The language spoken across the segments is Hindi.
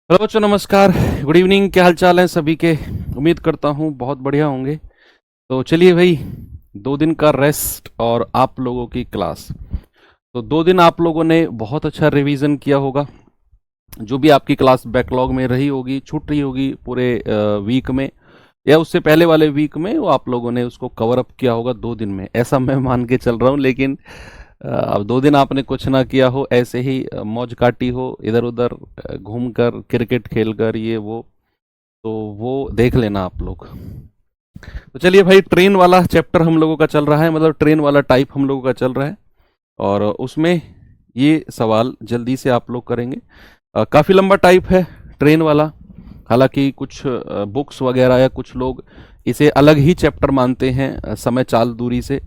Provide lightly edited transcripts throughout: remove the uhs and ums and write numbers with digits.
हेलो बच्चों, नमस्कार। Good evening. क्या हाल चाल है सभी के? उम्मीद करता हूँ बहुत बढ़िया होंगे। तो चलिए भाई, 2 दिन का रेस्ट और आप लोगों की क्लास। तो 2 दिन आप लोगों ने बहुत अच्छा रिवीजन किया होगा। जो भी आपकी क्लास बैकलॉग में रही होगी, छूट रही होगी पूरे वीक में या उससे पहले वाले वीक में, वो आप लोगों ने उसको कवर अप किया होगा 2 दिन में, ऐसा मैं मान के चल रहा हूँ। लेकिन अब 2 दिन आपने कुछ ना किया हो, ऐसे ही मौज काटी हो, इधर उधर घूम कर, क्रिकेट खेल कर, ये वो, तो वो देख लेना आप लोग। तो चलिए भाई, ट्रेन वाला चैप्टर हम लोगों का चल रहा है, मतलब ट्रेन वाला टाइप हम लोगों का चल रहा है। और उसमें ये सवाल जल्दी से आप लोग करेंगे। काफ़ी लंबा टाइप है ट्रेन वाला। हालांकि कुछ बुक्स वगैरह या कुछ लोग इसे अलग ही चैप्टर मानते हैं समय चाल दूरी से।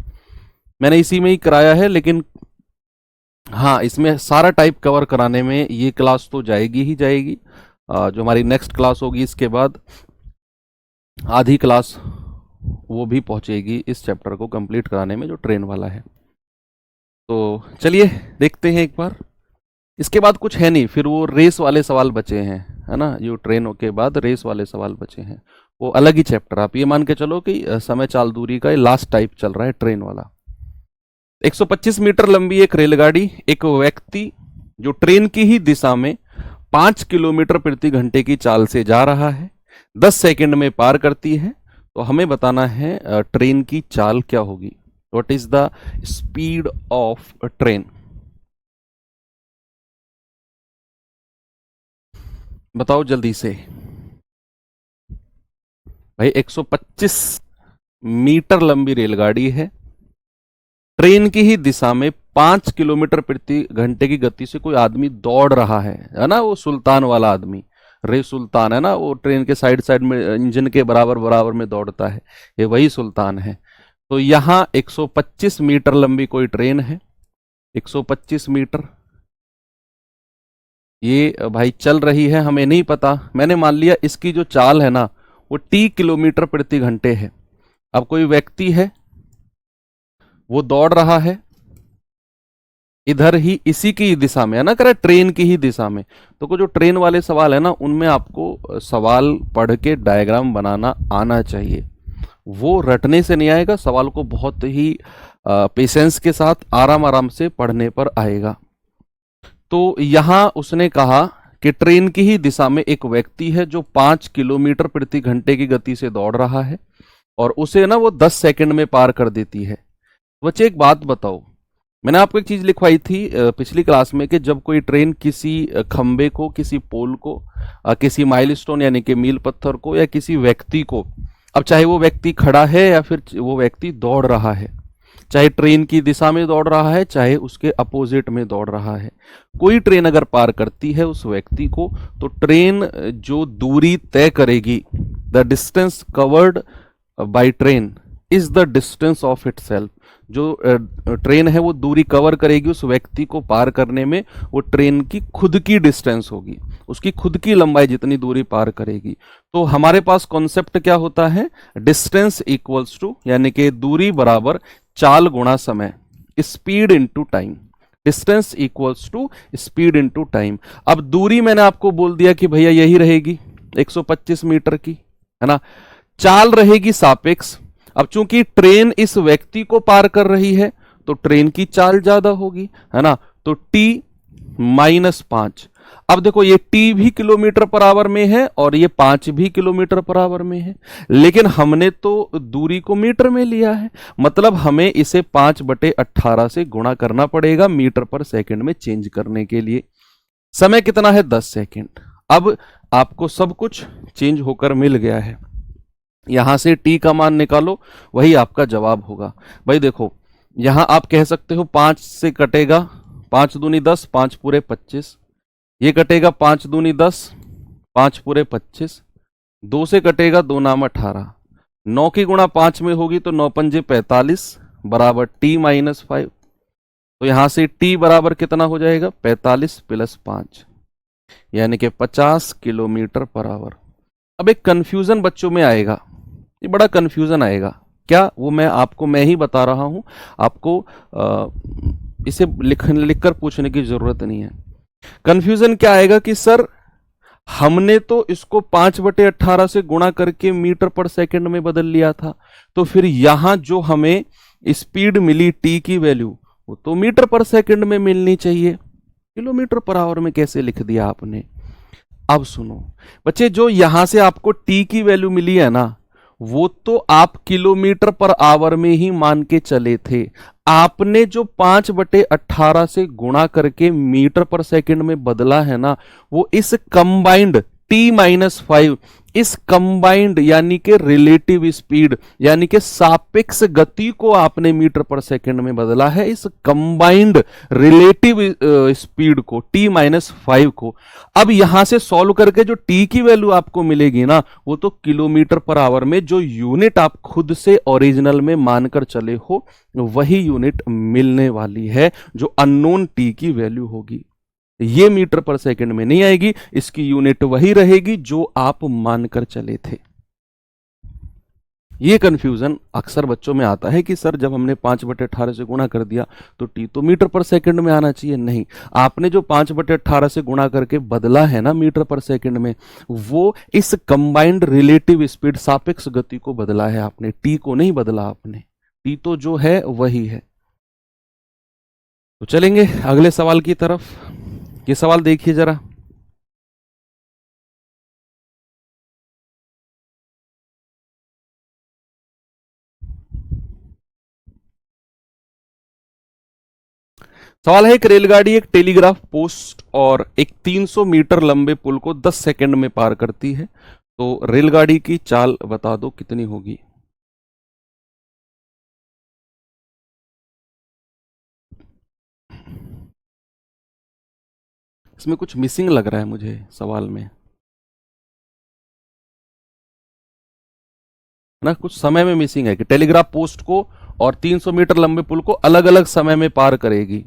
मैंने इसी में ही कराया है, लेकिन हाँ, इसमें सारा टाइप कवर कराने में ये क्लास तो जाएगी ही जाएगी। जो हमारी नेक्स्ट क्लास होगी इसके बाद आधी क्लास वो भी पहुंचेगी इस चैप्टर को कंप्लीट कराने में, जो ट्रेन वाला है। तो चलिए देखते हैं एक बार। इसके बाद कुछ है नहीं, फिर वो रेस वाले सवाल बचे हैं, है ना। जो ट्रेन के बाद रेस वाले सवाल बचे हैं, वो अलग ही चैप्टर। आप ये मान के चलो कि समय चाल दूरी का ये लास्ट टाइप चल रहा है ट्रेन वाला। 125 मीटर लंबी एक रेलगाड़ी, एक व्यक्ति जो ट्रेन की ही दिशा में 5 किलोमीटर प्रति घंटे की चाल से जा रहा है, 10 सेकंड में पार करती है। तो हमें बताना है ट्रेन की चाल क्या होगी। What is the speed of train? बताओ जल्दी से भाई। 125 मीटर लंबी रेलगाड़ी है, ट्रेन की ही दिशा में 5 किलोमीटर प्रति घंटे की गति से कोई आदमी दौड़ रहा है ना। वो सुल्तान वाला आदमी, रे सुल्तान है ना, वो ट्रेन के साइड साइड में इंजन के बराबर बराबर में दौड़ता है, ये वही सुल्तान है। तो यहाँ 125 मीटर लंबी कोई ट्रेन है, 125 मीटर ये भाई चल रही है। हमें नहीं पता, मैंने मान लिया इसकी जो चाल है ना वो किलोमीटर प्रति घंटे है। अब कोई व्यक्ति है, वो दौड़ रहा है इधर ही, इसी की दिशा में है ना, करे ट्रेन की ही दिशा में। तो को जो ट्रेन वाले सवाल है ना, उनमें आपको सवाल पढ़ के डायग्राम बनाना आना चाहिए। वो रटने से नहीं आएगा, सवाल को बहुत ही पेशेंस के साथ आराम आराम से पढ़ने पर आएगा। तो यहां उसने कहा कि ट्रेन की ही दिशा में एक व्यक्ति है जो 5 किलोमीटर प्रति घंटे की गति से दौड़ रहा है, और उसे ना वो 10 सेकंड में पार कर देती है। बच्चे एक बात बताओ, मैंने आपको एक चीज लिखवाई थी पिछली क्लास में कि जब कोई ट्रेन किसी खंबे को, किसी पोल को, किसी माइलस्टोन यानी कि मील पत्थर को, या किसी व्यक्ति को, अब चाहे वो व्यक्ति खड़ा है या फिर वो व्यक्ति दौड़ रहा है, चाहे ट्रेन की दिशा में दौड़ रहा है चाहे उसके अपोजिट में दौड़ रहा है, कोई ट्रेन अगर पार करती है उस व्यक्ति को, तो ट्रेन जो दूरी तय करेगी, the distance covered by train is the distance of itself. जो ट्रेन है वो दूरी कवर करेगी उस व्यक्ति को पार करने में, वो ट्रेन की खुद की डिस्टेंस होगी, उसकी खुद की लंबाई जितनी दूरी पार करेगी। तो हमारे पास कॉन्सेप्ट क्या होता है? डिस्टेंस इक्वल्स टू, यानी कि दूरी बराबर चाल गुणा समय, speed into time. Distance equals to speed into time. अब दूरी मैंने आपको बोल दिया कि भैया यही रहेगी 125 मीटर की, है ना। चाल रहेगी सापेक्ष। अब चूंकि ट्रेन इस व्यक्ति को पार कर रही है तो ट्रेन की चाल ज्यादा होगी, है ना। तो t-5। अब देखो, ये t भी किलोमीटर पर आवर में है और ये 5 भी किलोमीटर पर आवर में है, लेकिन हमने तो दूरी को मीटर में लिया है, मतलब हमें इसे 5/18 से गुणा करना पड़ेगा मीटर पर सेकंड में चेंज करने के लिए। समय कितना है? 10 सेकंड। अब आपको सब कुछ चेंज होकर मिल गया है, यहां से t का मान निकालो, वही आपका जवाब होगा। भाई देखो, यहां आप कह सकते हो 5 से कटेगा 5 दूनी 10, 5 पूरे 25, ये कटेगा 5 दूनी 10, 5 पूरे 25, 2 से कटेगा 2 नाम 18, 9 की गुणा 5 में होगी तो 9 पंजे 45 बराबर t-5। तो यहां से t बराबर कितना हो जाएगा? 45 + 5, यानी कि 50 किलोमीटर पर आवर। अब एक कंफ्यूजन बच्चों में आएगा, ये बड़ा कंफ्यूजन आएगा क्या, वो मैं ही बता रहा हूं आपको। इसे लिख कर पूछने की जरूरत नहीं है। कंफ्यूजन क्या आएगा कि सर हमने तो इसको 5/18 से गुणा करके मीटर पर सेकंड में बदल लिया था, तो फिर यहां जो हमें स्पीड मिली टी की वैल्यू, वो तो मीटर पर सेकंड में मिलनी चाहिए, किलोमीटर पर आवर में कैसे लिख दिया आपने। अब सुनो बच्चे, जो यहां से आपको टी की वैल्यू मिली है ना, वो तो आप किलोमीटर पर आवर में ही मान के चले थे। आपने जो 5/18 से गुणा करके मीटर पर सेकंड में बदला है ना, वो इस कंबाइंड T-5, इस कंबाइंड यानी कि रिलेटिव स्पीड यानी कि सापेक्ष गति को आपने मीटर पर सेकंड में बदला है, इस कंबाइंड रिलेटिव स्पीड को T-5 को। अब यहां से सॉल्व करके जो T की वैल्यू आपको मिलेगी ना, वो तो किलोमीटर पर आवर में जो यूनिट आप खुद से ओरिजिनल में मानकर चले हो, वही यूनिट मिलने वाली है, जो अननोन T की वैल्यू होगी। ये मीटर पर सेकंड में नहीं आएगी, इसकी यूनिट वही रहेगी जो आप मानकर चले थे। ये कंफ्यूजन अक्सर बच्चों में आता है कि सर जब हमने 5/18 से गुणा कर दिया तो टी तो मीटर पर सेकंड में आना चाहिए। नहीं, आपने जो 5/18 से गुणा करके बदला है ना मीटर पर सेकंड में, वो इस कंबाइंड रिलेटिव स्पीड सापेक्ष गति को बदला है आपने, टी को नहीं बदला आपने। टी तो जो है वही है। तो चलेंगे अगले सवाल की तरफ। ये सवाल देखिए जरा। सवाल है, एक रेलगाड़ी एक टेलीग्राफ पोस्ट और एक 300 मीटर लंबे पुल को 10 सेकंड में पार करती है, तो रेलगाड़ी की चाल बता दो कितनी होगी। इसमें कुछ मिसिंग लग रहा है मुझे सवाल में, ना कुछ समय में मिसिंग है कि टेलीग्राफ पोस्ट को और 300 मीटर लंबे पुल को अलग अलग समय में पार करेगी,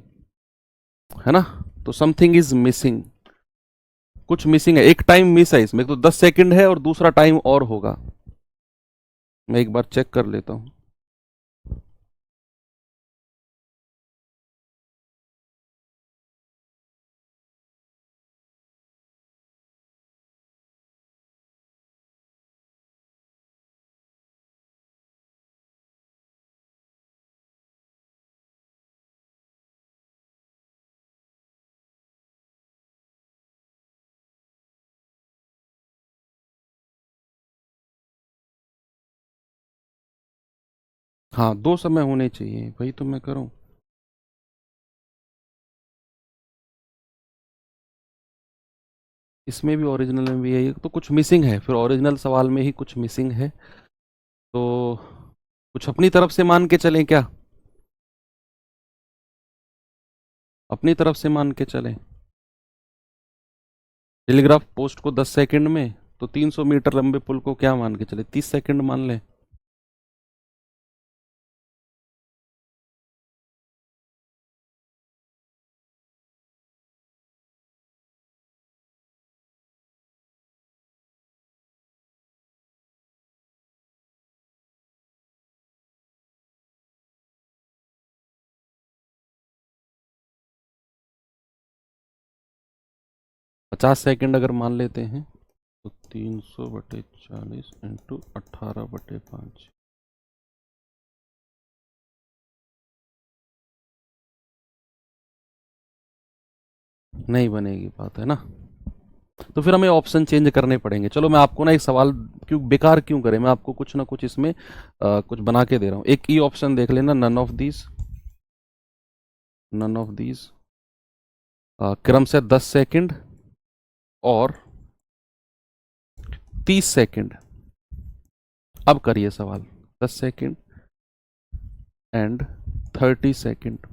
है ना। तो समथिंग इज मिसिंग, कुछ मिसिंग है, एक टाइम मिस है इसमें। तो 10 सेकंड है और दूसरा टाइम और होगा। मैं एक बार चेक कर लेता हूं। हाँ, 2 समय होने चाहिए, वही तो मैं करूं। इसमें भी ओरिजिनल में भी है, तो कुछ मिसिंग है, फिर ओरिजिनल सवाल में ही कुछ मिसिंग है। तो कुछ अपनी तरफ से मान के चलें क्या, अपनी तरफ से मान के चलें। टेलीग्राफ पोस्ट को 10 सेकंड में, तो 300 मीटर लंबे पुल को क्या मान के चले, 30 सेकंड मान लें। पचास सेकंड अगर मान लेते हैं तो 300/40 इंटू 18/5। नहीं बनेगी बात, है ना। तो फिर हमें ऑप्शन चेंज करने पड़ेंगे। चलो मैं आपको ना एक सवाल क्यों बेकार क्यों करें, मैं आपको कुछ ना कुछ इसमें कुछ बना के दे रहा हूँ। एक ई ऑप्शन देख लेना, none of these, none of these, क्रम से 10 सेकंड और 30 सेकंड। अब करिए सवाल, 10 सेकंड एंड 30 सेकंड।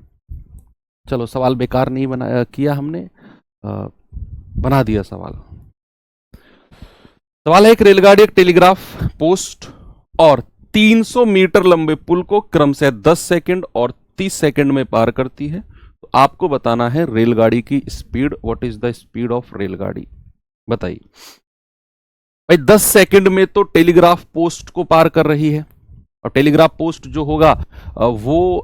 चलो सवाल बेकार नहीं बना किया हमने, बना दिया सवाल। सवाल है, एक रेलगाड़ी एक टेलीग्राफ पोस्ट और 300 मीटर लंबे पुल को क्रम से 10 सेकंड और 30 सेकंड में पार करती है, तो आपको बताना है रेलगाड़ी की speed. What is the speed of रेलगाड़ी, बताइए। भाई 10 सेकंड में तो टेलीग्राफ पोस्ट को पार कर रही है, और टेलीग्राफ पोस्ट जो होगा वो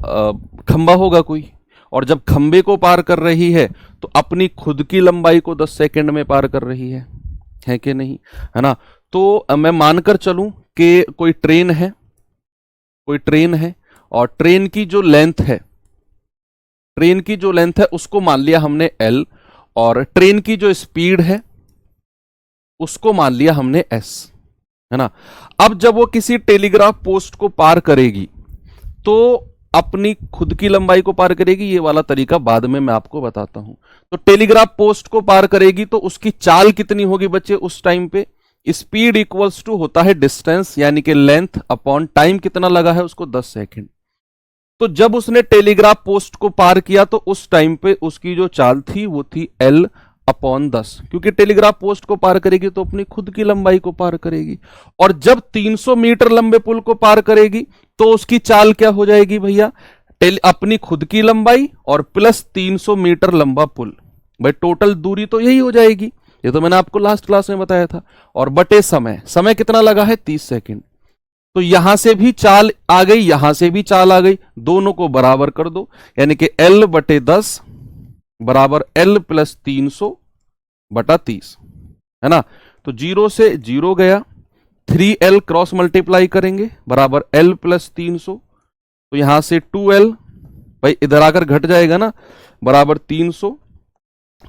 खंबा होगा कोई, और जब खंबे को पार कर रही है तो अपनी खुद की लंबाई को 10 सेकंड में पार कर रही है। है कि नहीं, है ना। तो मैं मानकर चलूं कि कोई ट्रेन है, कोई ट्रेन है और ट्रेन की जो लेंथ है, ट्रेन की जो लेंथ है उसको मान लिया हमने l, और ट्रेन की जो स्पीड है उसको मान लिया हमने s, है ना। अब जब वो किसी टेलीग्राफ पोस्ट को पार करेगी तो अपनी खुद की लंबाई को पार करेगी। ये वाला तरीका बाद में मैं आपको बताता हूं। तो टेलीग्राफ पोस्ट को पार करेगी तो उसकी चाल कितनी होगी बच्चे उस टाइम पे, स्पीड इक्वल्स टू होता है डिस्टेंस यानी कि लेंथ अपॉन टाइम कितना लगा है उसको 10 सेकंड। तो जब उसने टेलीग्राफ पोस्ट को पार किया तो उस टाइम पे उसकी जो चाल थी वो थी L अपॉन 10, क्योंकि टेलीग्राफ पोस्ट को पार करेगी तो अपनी खुद की लंबाई को पार करेगी। और जब 300 मीटर लंबे पुल को पार करेगी तो उसकी चाल क्या हो जाएगी भैया, अपनी खुद की लंबाई और प्लस 300 मीटर लंबा पुल। भाई टोटल दूरी तो यही हो जाएगी, ये तो मैंने आपको लास्ट क्लास में बताया था। और बटे समय, समय कितना लगा है 30 सेकंड। तो यहां से भी चाल आ गई, यहां से भी चाल आ गई, दोनों को बराबर कर दो, यानी कि L बटे 10 बराबर L प्लस 300 बटा 30, है ना। तो 0 से 0 गया, 3L क्रॉस मल्टीप्लाई करेंगे बराबर L प्लस 300, तो यहां से 2L, भाई इधर आकर घट जाएगा ना, बराबर 300।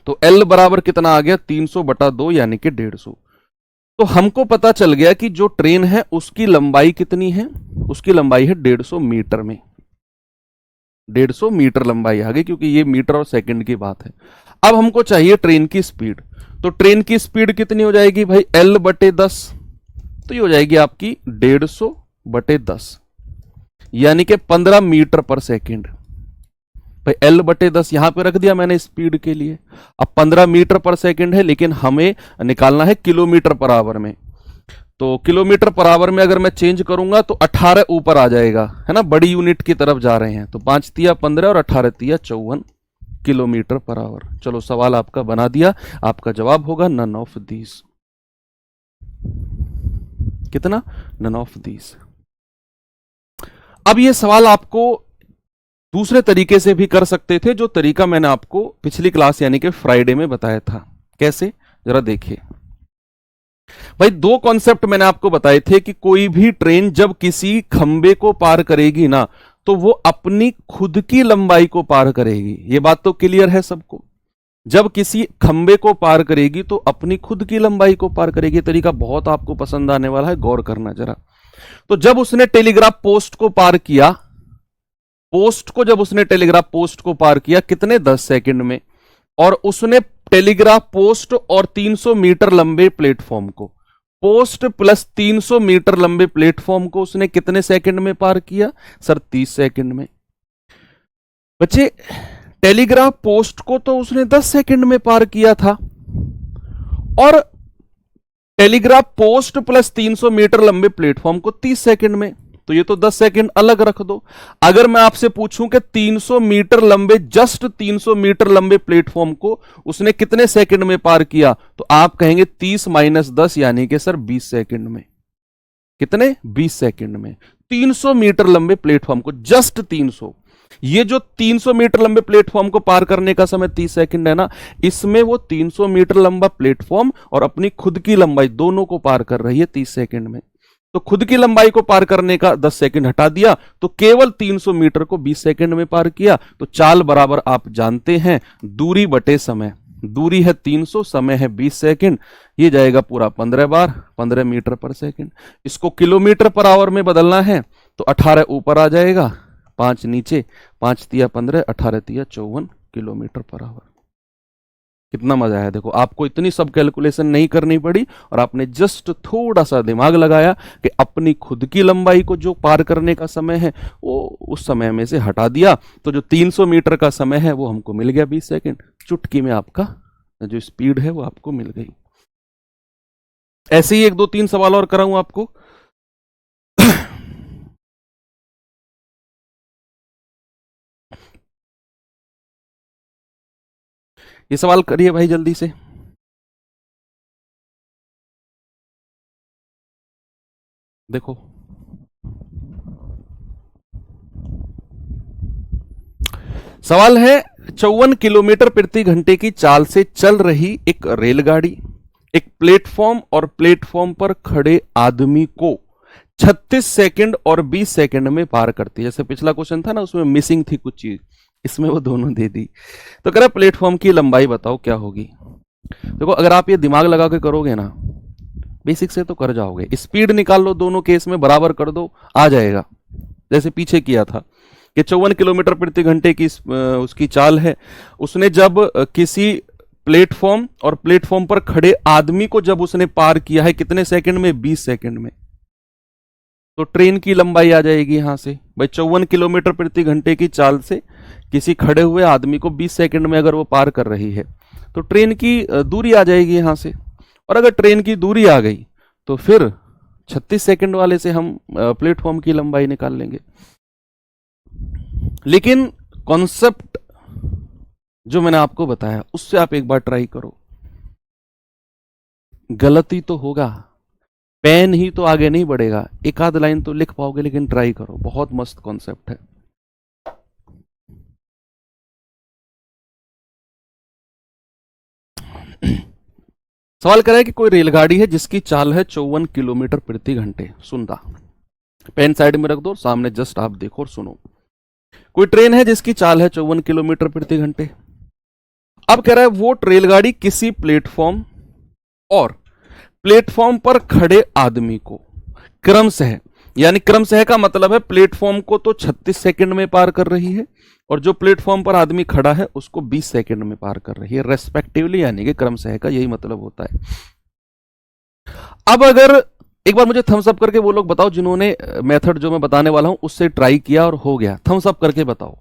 तो L बराबर कितना आ गया 300 बटा 2 यानी कि 150। तो हमको पता चल गया कि जो ट्रेन है उसकी लंबाई कितनी है, उसकी लंबाई है 150 मीटर में, 150 मीटर लंबाई आ गई, क्योंकि ये मीटर और सेकंड की बात है। अब हमको चाहिए ट्रेन की स्पीड, तो ट्रेन की स्पीड कितनी हो जाएगी भाई L बटे 10, तो ये हो जाएगी आपकी 150 बटे 10 यानी कि 15 मीटर पर सेकंड। भाई L बटे 10 यहां पे रख दिया मैंने स्पीड के लिए। अब 15 मीटर पर सेकंड है, लेकिन हमें निकालना है किलोमीटर पर आवर में। तो किलोमीटर पर आवर में अगर मैं चेंज करूंगा तो 18 ऊपर आ जाएगा, है ना, बड़ी यूनिट की तरफ जा रहे हैं। तो 5 तिया 15 और 18 तिया 54 किलोमीटर पर आवर। चलो सवाल आपका बना दिया, आपका जवाब होगा नन ऑफ दीज। कितना, नन ऑफ दीज। अब ये सवाल आपको दूसरे तरीके से भी कर सकते थे, जो तरीका मैंने आपको पिछली क्लास यानी कि फ्राइडे में बताया था। कैसे, जरा देखिए भाई। दो कॉन्सेप्ट मैंने आपको बताए थे कि कोई भी ट्रेन जब किसी खंबे को पार करेगी ना तो वो अपनी खुद की लंबाई को पार करेगी। ये बात तो क्लियर है सबको, जब किसी खंबे को पार करेगी तो अपनी खुद की लंबाई को पार करेगी। तरीका बहुत आपको पसंद आने वाला है, गौर करना जरा। तो जब उसने टेलीग्राफ पोस्ट को पार किया, पोस्ट को जब उसने टेलीग्राफ पोस्ट को पार किया कितने 10 सेकंड में, और उसने टेलीग्राफ पोस्ट और 300 मीटर लंबे प्लेटफॉर्म को, पोस्ट प्लस 300 मीटर लंबे प्लेटफॉर्म को उसने कितने सेकंड में पार किया सर 30 सेकंड में। बच्चे टेलीग्राफ पोस्ट को तो उसने 10 सेकंड में पार किया था, और टेलीग्राफ पोस्ट प्लस 300 मीटर लंबे प्लेटफॉर्म को 30 सेकंड में। तो ये तो 10 सेकंड अलग रख दो। अगर मैं आपसे पूछूं कि 300 मीटर लंबे, जस्ट 300 मीटर लंबे प्लेटफॉर्म को उसने कितने सेकंड में पार किया, तो आप कहेंगे 30 माइनस 10 यानी कि सर 20 सेकंड में। कितने, 20 सेकंड में 300 मीटर लंबे प्लेटफॉर्म को, जस्ट 300। ये जो 300 मीटर लंबे प्लेटफॉर्म को पार करने का समय 30 सेकंड है ना, इसमें वो 300 मीटर लंबा प्लेटफॉर्म और अपनी खुद की लंबाई दोनों को पार कर रही है 30 सेकंड में। तो खुद की लंबाई को पार करने का 10 सेकंड हटा दिया तो केवल 300 मीटर को 20 सेकंड में पार किया। तो चाल बराबर आप जानते हैं दूरी बटे समय। दूरी है 300, समय है 20 सेकंड, ये जाएगा पूरा 15 बार, 15 मीटर पर सेकंड। इसको किलोमीटर पर आवर में बदलना है तो 18 ऊपर आ जाएगा, 5 नीचे, 5 तिया 15, 18 तिया 54 किलोमीटर पर आवर। कितना मजा आया, देखो आपको इतनी सब कैलकुलेशन नहीं करनी पड़ी और आपने जस्ट थोड़ा सा दिमाग लगाया कि अपनी खुद की लंबाई को जो पार करने का समय है वो उस समय में से हटा दिया। तो जो 300 मीटर का समय है वो हमको मिल गया 20 सेकंड। चुटकी में आपका जो स्पीड है वो आपको मिल गई। ऐसे ही 1 2 3 सवाल और कराऊं आपको। ये सवाल करिए भाई जल्दी से। देखो सवाल है 54 किलोमीटर प्रति घंटे की चाल से चल रही एक रेलगाड़ी एक प्लेटफॉर्म और प्लेटफॉर्म पर खड़े आदमी को 36 सेकंड और 20 सेकंड में पार करती है। जैसे पिछला क्वेश्चन था ना, उसमें मिसिंग थी कुछ चीज, इसमें वो दोनों दे दी। तो कह रहा प्लेटफॉर्म की लंबाई बताओ क्या होगी। देखो अगर आप ये दिमाग लगा के करोगे ना, बेसिक से तो कर जाओगे। स्पीड निकाल लो, दोनों केस में बराबर कर दो, आ जाएगा। जैसे पीछे किया था कि 54 किलोमीटर प्रति घंटे की उसकी चाल है। उसने जब किसी प्लेटफॉर्म और प्लेटफॉर्म पर खड़े आदमी को जब उसने पार किया है कितने सेकंड में, 20 सेकंड में। तो ट्रेन की लंबाई आ जाएगी यहां से भाई, 54 किलोमीटर प्रति घंटे की चाल से किसी खड़े हुए आदमी को 20 सेकंड में अगर वो पार कर रही है तो ट्रेन की दूरी आ जाएगी यहां से। और अगर ट्रेन की दूरी आ गई तो फिर 36 सेकंड वाले से हम प्लेटफॉर्म की लंबाई निकाल लेंगे। लेकिन कॉन्सेप्ट जो मैंने आपको बताया उससे आप एक बार ट्राई करो। गलती तो होगा, पेन ही तो आगे नहीं बढ़ेगा, एक आध लाइन तो लिख पाओगे, लेकिन ट्राई करो, बहुत मस्त कॉन्सेप्ट है। सवाल करा है कि कोई रेलगाड़ी है जिसकी चाल है 54 किलोमीटर प्रति घंटे। सुनता, पेन साइड में रख दो, सामने जस्ट आप देखो और सुनो। कोई ट्रेन है जिसकी चाल है 54 किलोमीटर प्रति घंटे। अब कह रहा है वो रेलगाड़ी किसी प्लेटफॉर्म और प्लेटफॉर्म पर खड़े आदमी को क्रमशः, यानी क्रमशः का मतलब है प्लेटफॉर्म को तो 36 सेकंड में पार कर रही है और जो प्लेटफॉर्म पर आदमी खड़ा है उसको 20 सेकंड में पार कर रही है रेस्पेक्टिवली, यानी कि क्रमशः का यही मतलब होता है। अब अगर एक बार मुझे थम्स अप करके वो लोग बताओ जिन्होंने मेथड जो मैं बताने वाला हूं उससे ट्राई किया और हो गया, थम्स अप करके बताओ।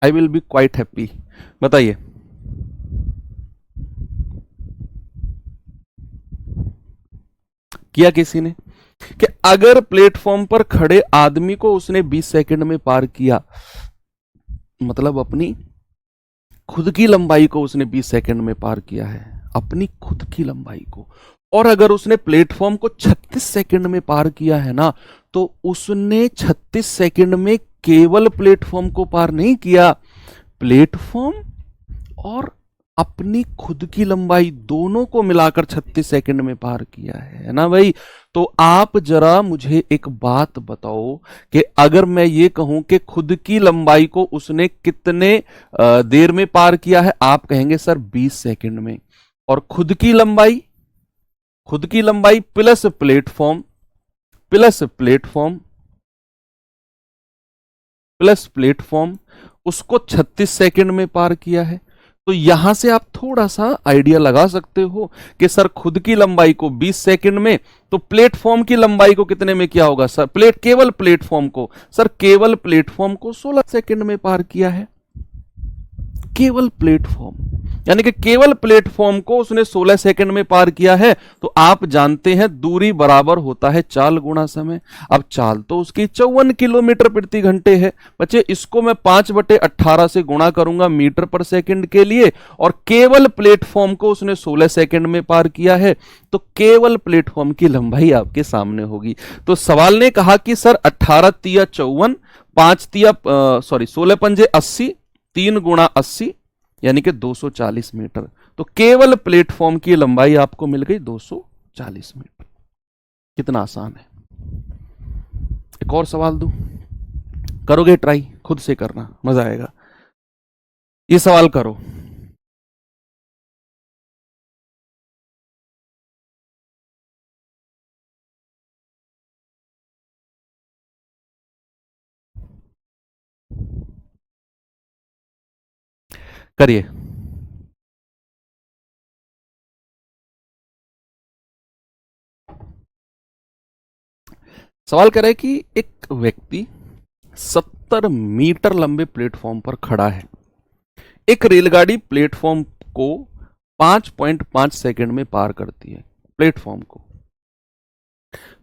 I will be quite happy. बताइए। किया किसी ने कि अगर प्लेटफॉर्म पर खड़े आदमी को उसने 20 सेकंड में पार किया, मतलब अपनी खुद की लंबाई को उसने 20 सेकंड में पार किया है, अपनी खुद की लंबाई को। और अगर उसने प्लेटफॉर्म को 36 सेकंड में पार किया है ना, तो उसने 36 सेकंड में केवल प्लेटफॉर्म को पार नहीं किया, प्लेटफॉर्म और अपनी खुद की लंबाई दोनों को मिलाकर 36 सेकंड में पार किया है ना भाई। तो आप जरा मुझे एक बात बताओ कि अगर मैं ये कहूं कि खुद की लंबाई को उसने कितने देर में पार किया है, आप कहेंगे सर 20 सेकंड में। और खुद की लंबाई प्लस प्लेटफॉर्म उसको 36 सेकंड में पार किया है। तो यहां से आप थोड़ा सा आइडिया लगा सकते हो कि सर खुद की लंबाई को 20 सेकंड में, तो प्लेटफॉर्म की लंबाई को कितने में किया होगा सर, केवल प्लेटफॉर्म को 16 सेकंड में पार किया है। केवल प्लेटफॉर्म, यानी कि केवल प्लेटफॉर्म को उसने 16 सेकंड में पार किया है। तो आप जानते हैं दूरी बराबर होता है चाल गुणा समय। अब चाल तो उसकी 54 किलोमीटर प्रति घंटे है बच्चे, इसको मैं 5/18 से गुणा करूंगा मीटर पर सेकंड के लिए, और केवल प्लेटफॉर्म को उसने 16 सेकंड में पार किया है, तो केवल प्लेटफॉर्म की लंबाई आपके सामने होगी। तो सवाल ने कहा कि सर 18 तिया 54, 16 पंजे 80, 3 गुणा 80 यानी कि 240 मीटर। तो केवल प्लेटफॉर्म की लंबाई आपको मिल गई 240 मीटर। कितना आसान है। एक और सवाल दूं, करोगे ट्राई, खुद से करना, मजा आएगा। ये सवाल करो, करिए। सवाल कर रहा है कि एक व्यक्ति 70 मीटर लंबे प्लेटफॉर्म पर खड़ा है। एक रेलगाड़ी प्लेटफॉर्म को 5.5 सेकंड में पार करती है प्लेटफॉर्म को।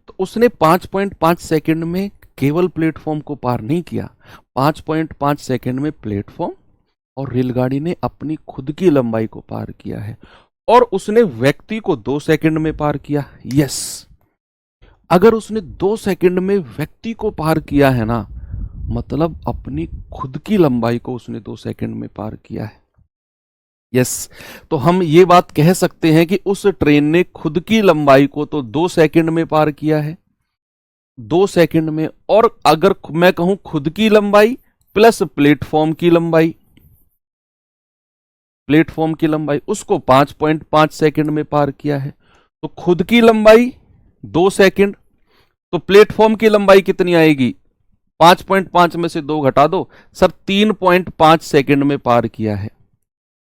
तो उसने 5.5 सेकंड में केवल प्लेटफॉर्म को पार नहीं किया, 5.5 सेकंड में प्लेटफॉर्म और रेलगाड़ी ने अपनी खुद की लंबाई को पार किया है। और उसने व्यक्ति को 2 सेकंड में पार किया। यस, अगर उसने 2 सेकंड में व्यक्ति को पार किया है ना, मतलब अपनी खुद की लंबाई को उसने 2 सेकंड में पार किया है। यस। तो हम ये बात कह सकते हैं कि उस ट्रेन ने खुद की लंबाई को तो 2 सेकंड में पार किया है, 2 सेकंड में। और अगर मैं कहूं खुद की लंबाई प्लस प्लेटफॉर्म की लंबाई, प्लेटफॉर्म की लंबाई उसको 5.5 सेकंड में पार किया है। तो खुद की लंबाई 2 सेकंड, तो प्लेटफॉर्म की लंबाई कितनी आएगी? 5.5 में से 2 घटा दो सर, 3.5 सेकंड में पार किया है।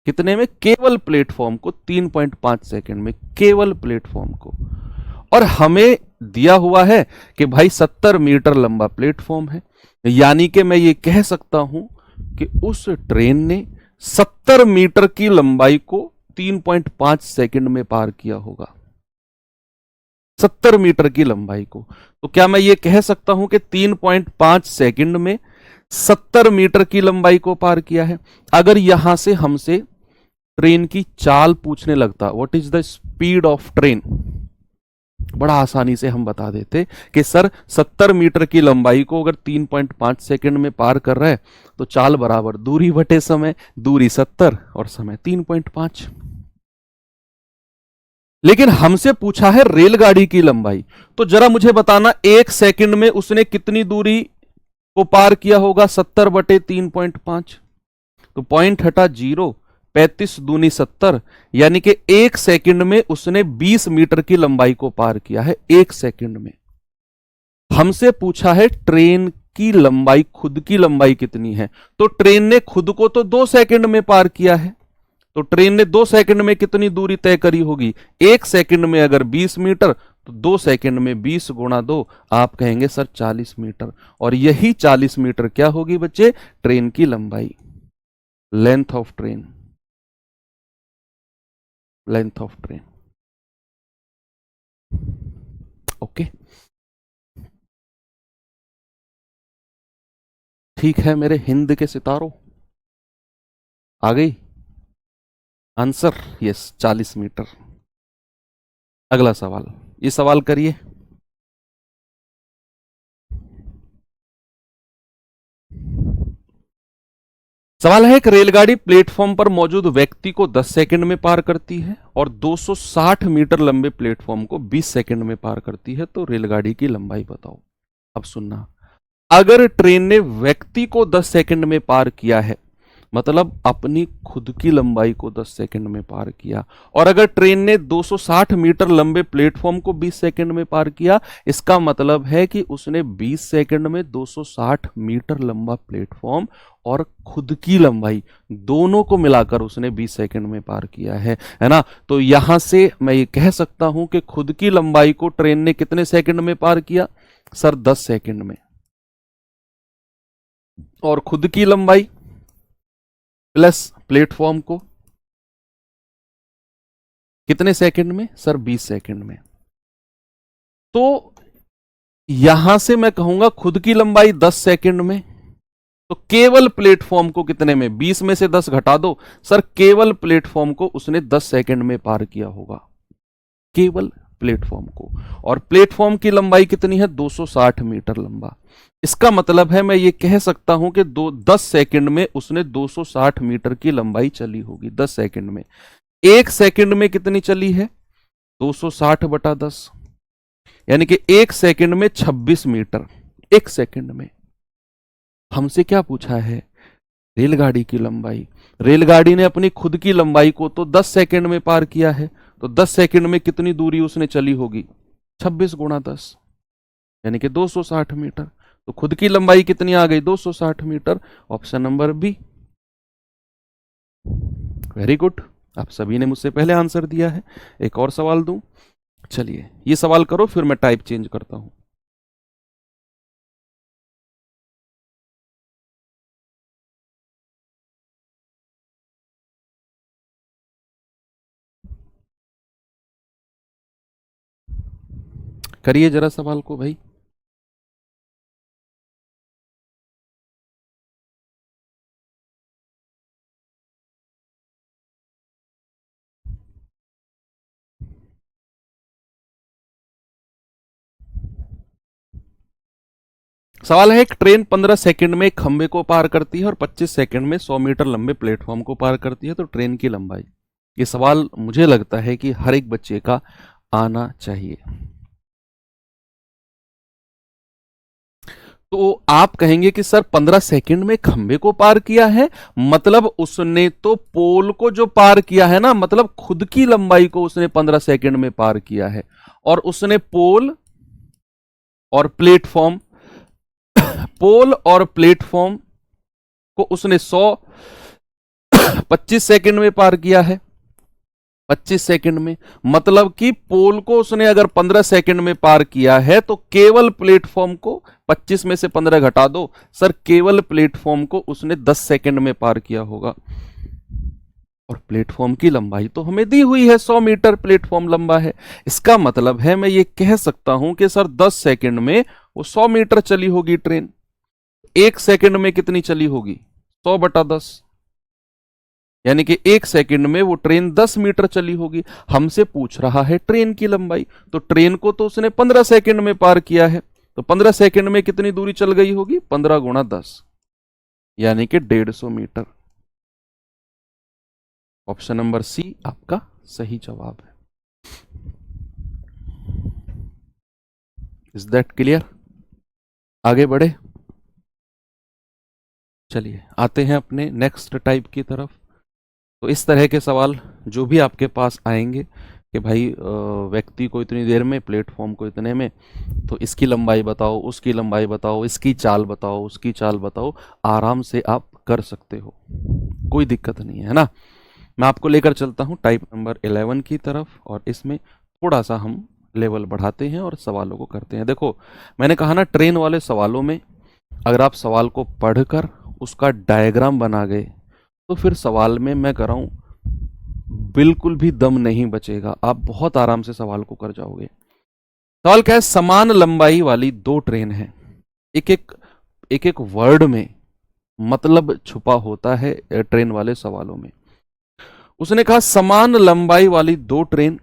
कितने में? केवल प्लेटफॉर्म को 3.5 सेकंड में, केवल प्लेटफॉर्म को। और हमें दिया हुआ है कि भाई 70 मीटर लंबा प्लेटफॉर्म है, यानी कि मैं ये कह सकता हूं कि उस ट्रेन ने 70 मीटर की लंबाई को 3.5 सेकंड में पार किया होगा, 70 मीटर की लंबाई को। तो क्या मैं ये कह सकता हूं कि 3.5 सेकंड में 70 मीटर की लंबाई को पार किया है? अगर यहां से हमसे ट्रेन की चाल पूछने लगता, what is the speed of train, बड़ा आसानी से हम बता देते कि सर 70 मीटर की लंबाई को अगर 3.5 सेकंड में पार कर रहा है तो चाल बराबर दूरी बटे समय, दूरी 70 और समय 3.5। लेकिन हमसे पूछा है रेलगाड़ी की लंबाई, तो जरा मुझे बताना 1 सेकंड में उसने कितनी दूरी को पार किया होगा? 70 बटे 3.5, तो पॉइंट हटा 0, 35 दूनी 70, यानी कि 1 सेकंड में उसने 20 मीटर की लंबाई को पार किया है, 1 सेकंड में। हमसे पूछा है ट्रेन की लंबाई, खुद की लंबाई कितनी है, तो ट्रेन ने खुद को तो 2 सेकंड में पार किया है, तो ट्रेन ने 2 सेकंड में कितनी दूरी तय करी होगी? 1 सेकंड में अगर 20 मीटर, तो 2 सेकंड में 20 गुणा 2, आप कहेंगे सर 40 मीटर। और यही 40 मीटर क्या होगी बच्चे? ट्रेन की लंबाई, length of train, length of train. Okay, ठीक है मेरे हिंद के सितारों, आ गई आंसर? Yes, 40 metre. अगला सवाल, ये सवाल करिए। सवाल है, एक रेलगाड़ी प्लेटफॉर्म पर मौजूद व्यक्ति को 10 सेकंड में पार करती है और 260 मीटर लंबे प्लेटफॉर्म को 20 सेकंड में पार करती है, तो रेलगाड़ी की लंबाई बताओ। अब सुनना, अगर ट्रेन ने व्यक्ति को 10 सेकंड में पार किया है, मतलब अपनी खुद की लंबाई को 10 सेकंड में पार किया, और अगर ट्रेन ने 260 मीटर लंबे प्लेटफॉर्म को 20 सेकंड में पार किया, इसका मतलब है कि उसने 20 सेकंड में 260 मीटर लंबा प्लेटफॉर्म और खुद की लंबाई दोनों को मिलाकर उसने 20 सेकंड में पार किया है ना? तो यहां से मैं ये कह सकता हूं कि खुद की लंबाई को ट्रेन ने कितने सेकंड में पार किया? सर 10 सेकंड में। और खुद की लंबाई प्लस प्लेटफॉर्म को कितने सेकंड में? सर 20 सेकंड में। तो यहां से मैं कहूंगा खुद की लंबाई 10 सेकंड में, तो केवल प्लेटफॉर्म को कितने में? 20 में से 10 घटा दो सर, केवल प्लेटफॉर्म को उसने 10 सेकंड में पार किया होगा, केवल प्लेटफॉर्म को। और प्लेटफॉर्म की लंबाई कितनी है? 260 मीटर लंबा। इसका मतलब है मैं ये कह सकता हूं कि 10 सेकंड में उसने 260 मीटर की लंबाई चली होगी, 10 सेकंड में। 1 सेकंड में कितनी चली है? 260 बटा 10, यानी कि 1 सेकंड में 26 मीटर, 1 सेकंड में। हमसे क्या पूछा है? रेलगाड़ी की लंबाई। रेलगाड़ी ने अपनी खुद की लंबाई को तो 10 सेकंड में पार किया है, तो 10 सेकंड में कितनी दूरी उसने चली होगी? 26 गुणा 10, यानी कि 260 मीटर। तो खुद की लंबाई कितनी आ गई? 260 metre. Option number B. Very good, आप सभी ने मुझसे पहले आंसर दिया है। एक और सवाल दूं? चलिए ये सवाल करो, फिर मैं टाइप चेंज करता हूं। करिए जरा सवाल को भाई। सवाल है, एक ट्रेन 15 सेकंड में एक खंबे को पार करती है और 25 सेकंड में 100 मीटर लंबे प्लेटफॉर्म को पार करती है, तो ट्रेन की लंबाई। ये सवाल मुझे लगता है कि हर एक बच्चे का आना चाहिए। तो आप कहेंगे कि सर 15 सेकंड में खंबे को पार किया है, मतलब उसने तो पोल को जो पार किया है ना, मतलब खुद की लंबाई को उसने 15 सेकंड में पार किया है, और उसने पोल और प्लेटफॉर्म को उसने 25 सेकंड में पार किया है। 25 सेकंड में, मतलब कि पोल को उसने अगर 15 सेकंड में पार किया है, तो केवल प्लेटफॉर्म को 25 में से 15 घटा दो सर, केवल प्लेटफॉर्म को उसने 10 सेकंड में पार किया होगा। और प्लेटफॉर्म की लंबाई तो हमें दी हुई है, 100 मीटर प्लेटफॉर्म लंबा है। इसका मतलब है मैं ये कह सकता हूं कि सर 10 सेकंड में वो 100 मीटर चली होगी ट्रेन। 1 सेकंड में कितनी चली होगी? 100/10, यानी कि 1 सेकंड में वो ट्रेन 10 मीटर चली होगी। हमसे पूछ रहा है ट्रेन की लंबाई, तो ट्रेन को तो उसने 15 सेकंड में पार किया है, तो 15 सेकंड में कितनी दूरी चल गई होगी? 15 × 10, यानी कि 150 मीटर। ऑप्शन नंबर सी आपका सही जवाब है। Is that clear? आगे बढ़े, चलिए आते हैं अपने नेक्स्ट टाइप की तरफ। तो इस तरह के सवाल जो भी आपके पास आएंगे कि भाई व्यक्ति को इतनी देर में, प्लेटफॉर्म को इतने में, तो इसकी लंबाई बताओ, उसकी लंबाई बताओ, इसकी चाल बताओ, उसकी चाल बताओ, आराम से आप कर सकते हो, कोई दिक्कत नहीं है ना। मैं आपको लेकर चलता हूं टाइप नंबर 11 की तरफ, और इसमें थोड़ा सा हम लेवल बढ़ाते हैं और सवालों को करते हैं। देखो, मैंने कहा ना, ट्रेन वाले सवालों में अगर आप सवाल को पढ़कर उसका डायग्राम बना गए, तो फिर सवाल में मैं कर रहा हूं बिल्कुल भी दम नहीं बचेगा, आप बहुत आराम से सवाल को कर जाओगे। सवाल क्या है? समान लंबाई वाली 2 ट्रेन है। एक एक वर्ड में मतलब छुपा होता है ट्रेन वाले सवालों में। उसने कहा समान लंबाई वाली 2 ट्रेन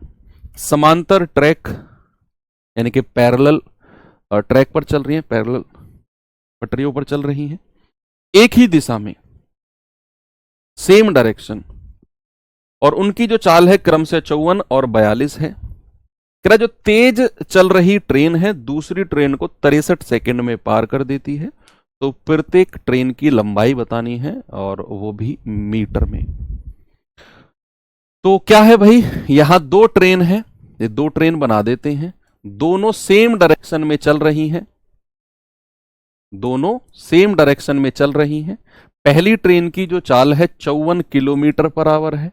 समांतर ट्रैक, यानी कि पैरेलल ट्रैक पर चल रही हैं, पैरेलल पटरियों पर चल रही हैं, एक ही दिशा में, सेम डायरेक्शन, और उनकी जो चाल है क्रमशः 54 और 42 है। कह रहा जो तेज चल रही ट्रेन है दूसरी ट्रेन को 63 सेकंड में पार कर देती है, तो प्रत्येक ट्रेन की लंबाई बतानी है, और वो भी मीटर में। तो क्या है भाई, यहां 2 ट्रेन है, ये 2 ट्रेन बना देते हैं, दोनों सेम डायरेक्शन में चल रही हैं, दोनों सेम डायरेक्शन में चल रही हैं। पहली ट्रेन की जो चाल है 54 किलोमीटर/आवर है,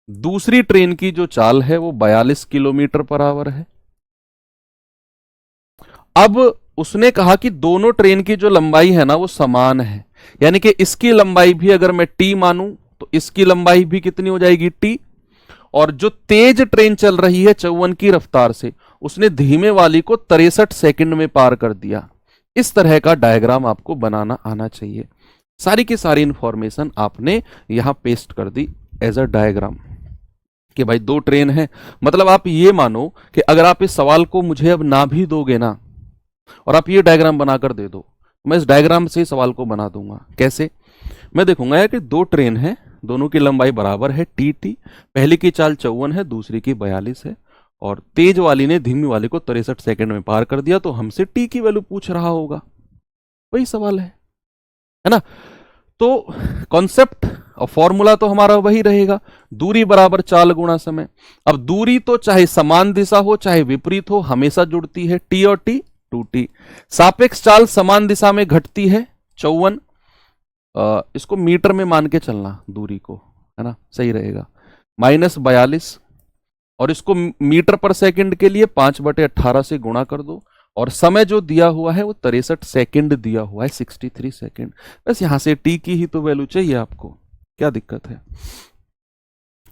दूसरी ट्रेन की जो चाल है वो 42 किलोमीटर/आवर है। अब उसने कहा कि दोनों ट्रेन की जो लंबाई है ना वो समान है, यानी कि इसकी लंबाई भी अगर मैं टी मानूं तो इसकी लंबाई भी कितनी हो जाएगी? टी। और जो तेज ट्रेन चल रही है 54 की रफ्तार से, उसने धीमे वाली को 63 सेकंड में पार कर दिया। इस तरह का डायग्राम आपको बनाना आना चाहिए। सारी की सारी इंफॉर्मेशन आपने यहां पेस्ट कर दी एज अ डायग्राम कि भाई 2 ट्रेन है। मतलब आप ये मानो कि अगर आप इस सवाल को मुझे अब ना भी दोगे ना, और आप ये डायग्राम बनाकर दे दो, मैं इस डायग्राम से सवाल को बना दूंगा। कैसे? मैं देखूंगा कि 2 ट्रेन है, दोनों की लंबाई बराबर है टी टी, पहली की चाल 54 है, दूसरी की 42 है, और तेज वाली ने धीमी वाली को 63 सेकंड में पार कर दिया, तो हमसे टी की वैल्यू पूछ रहा होगा, वही सवाल है ना। तो कॉन्सेप्ट और फॉर्मूला तो हमारा वही रहेगा, दूरी बराबर चाल गुणा समय। अब दूरी तो चाहे समान दिशा हो चाहे विपरीत हो, हमेशा जुड़ती है, टी और टी 2t। सापेक्ष चाल समान दिशा में घटती है 54, इसको मीटर में मान के चलना दूरी को, है ना, सही रहेगा, -42, और इसको मीटर पर सेकंड के लिए 5/18 से गुणा कर दो, और समय जो दिया हुआ है वो 63 सेकंड दिया हुआ है, 63 सेकंड। बस यहां से टी की ही तो वैल्यू चाहिए आपको, क्या दिक्कत है,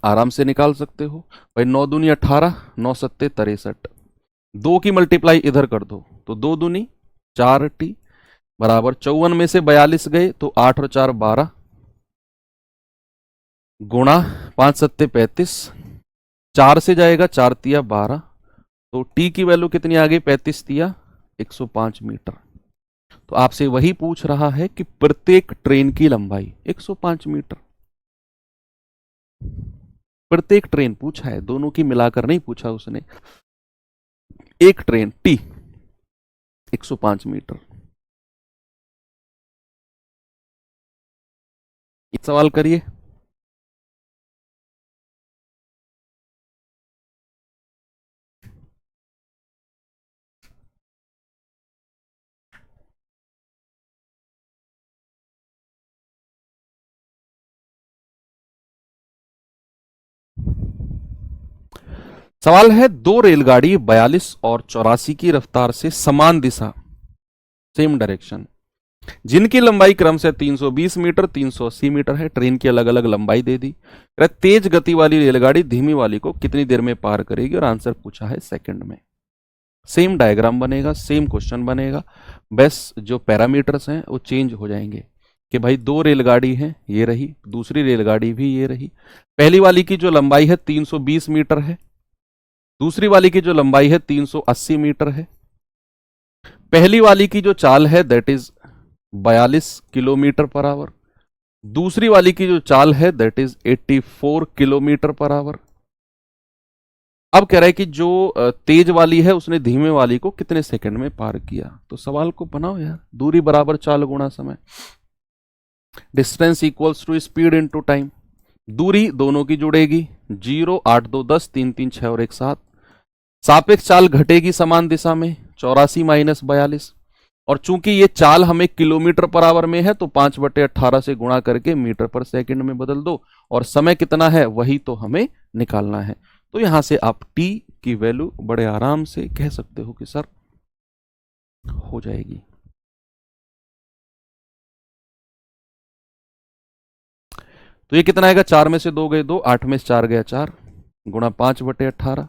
आराम से निकाल सकते हो भाई। 9 दूनी 18, 9 सत्ते 63, 2 की मल्टीप्लाई इधर कर दो तो 2 दूनी 4t बराबर 54 में से 42 गए तो 8 और 4 12, गुणा 5 सत्ते 35, 4 से जाएगा 4 तिया 12, तो t की वैल्यू कितनी आ गई? 35 तिया 105 मीटर। तो आपसे वही पूछ रहा है कि प्रत्येक ट्रेन की लंबाई 105 मीटर। प्रत्येक ट्रेन पूछा है, दोनों की मिलाकर नहीं पूछा उसने। एक ट्रेन टी 105 मीटर। सवाल करिए। सवाल है, दो रेलगाड़ी 42 और 84 की रफ्तार से समान दिशा, सेम डायरेक्शन, जिनकी लंबाई क्रम से 320 मीटर 380 मीटर है, ट्रेन की अलग अलग लंबाई दे दी। तेज गति वाली रेलगाड़ी धीमी वाली को कितनी देर में पार करेगी, और आंसर पूछा है सेकंड में। सेम डायग्राम बनेगा, सेम क्वेश्चन बनेगा, बस जो पैरामीटर्स हैं वो चेंज हो जाएंगे कि भाई दो रेलगाड़ी हैं, ये रही, दूसरी रेलगाड़ी भी ये रही। पहली वाली की जो लंबाई है 320 मीटर है, दूसरी वाली की जो लंबाई है 380 मीटर है। पहली वाली की जो चाल है that is 42 kilometre per hour, दूसरी वाली की जो चाल है that is 84 kilometre per hour. अब कह रहा है कि जो तेज वाली है उसने धीमे वाली को कितने सेकंड में पार किया। तो सवाल को बनाओ यार, दूरी बराबर चाल गुणा समय, distance equals to speed into time. दूरी दोनों की जुड़ेगी, 0 8 2 10 3 3 6 और 1 7। सापेक्ष चाल घटेगी समान दिशा में, 84 माइनस 42। और चूंकि ये चाल हमें किलोमीटर पर आवर में है तो 5/18 से गुणा करके मीटर पर सेकंड में बदल दो, और समय कितना है वही तो हमें निकालना है। तो यहां से आप टी की वैल्यू बड़े आराम से कह सकते हो कि सर हो जाएगी। तो ये कितना आएगा, 4 में से 2 गए 2, 8 में से 4 गया 4, गुणा 5/18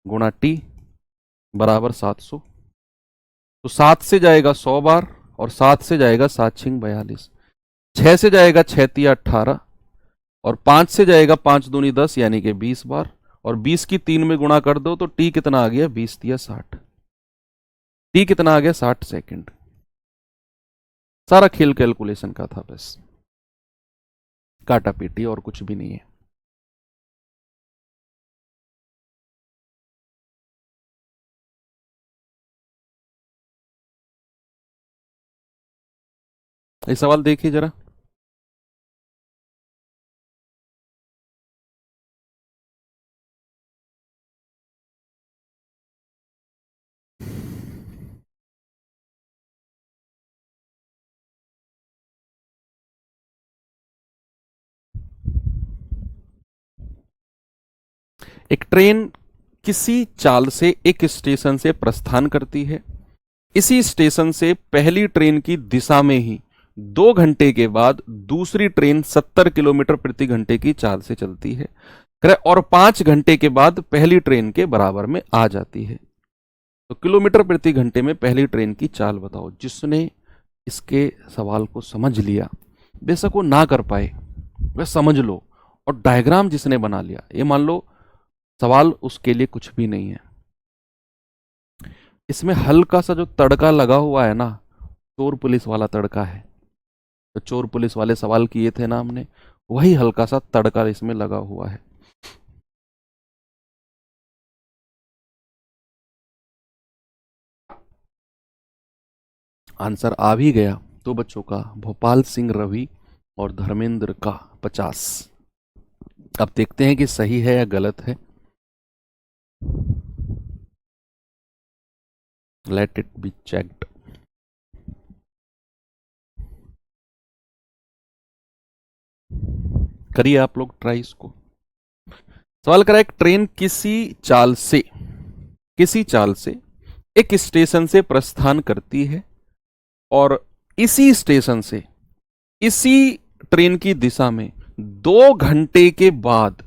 गुणा टी बराबर 700। तो 7 से जाएगा 100 बार, और 7 से जाएगा 7 6 42, 6 से जाएगा 6 तिया 18, और 5 से जाएगा 5 दूनी 10 यानी कि 20 बार, और 20 की 3 में गुणा कर दो तो टी कितना आ गया, 20 तिया 60। टी कितना आ गया, 60 सेकंड। सारा खेल कैलकुलेशन का था, बस काटा पीटी और कुछ भी नहीं है। ये सवाल देखिए जरा। एक ट्रेन किसी चाल से एक स्टेशन से प्रस्थान करती है, इसी स्टेशन से पहली ट्रेन की दिशा में ही 2 घंटे के बाद दूसरी ट्रेन 70 किलोमीटर प्रति घंटे की चाल से चलती है, और 5 घंटे के बाद पहली ट्रेन के बराबर में आ जाती है। तो किलोमीटर प्रति घंटे में पहली ट्रेन की चाल बताओ। जिसने इसके सवाल को समझ लिया, बेशक वो ना कर पाए, वह समझ लो, और डायग्राम जिसने बना लिया, ये मान लो सवाल उसके लिए कुछ भी नहीं है। इसमें हल्का सा जो तड़का लगा हुआ है ना, चोर पुलिस वाला तड़का है। तो चोर पुलिस वाले सवाल किए थे ना हमने, वही हल्का सा तड़का इसमें लगा हुआ है। आंसर आ भी गया तो बच्चों का भोपाल सिंह रवि और धर्मेंद्र का 50। अब देखते हैं कि सही है या गलत है। Let it be checked. करिए आप लोग ट्राई इसको। सवाल करा, एक ट्रेन किसी चाल से एक स्टेशन से प्रस्थान करती है, और इसी स्टेशन से इसी ट्रेन की दिशा में 2 घंटे के बाद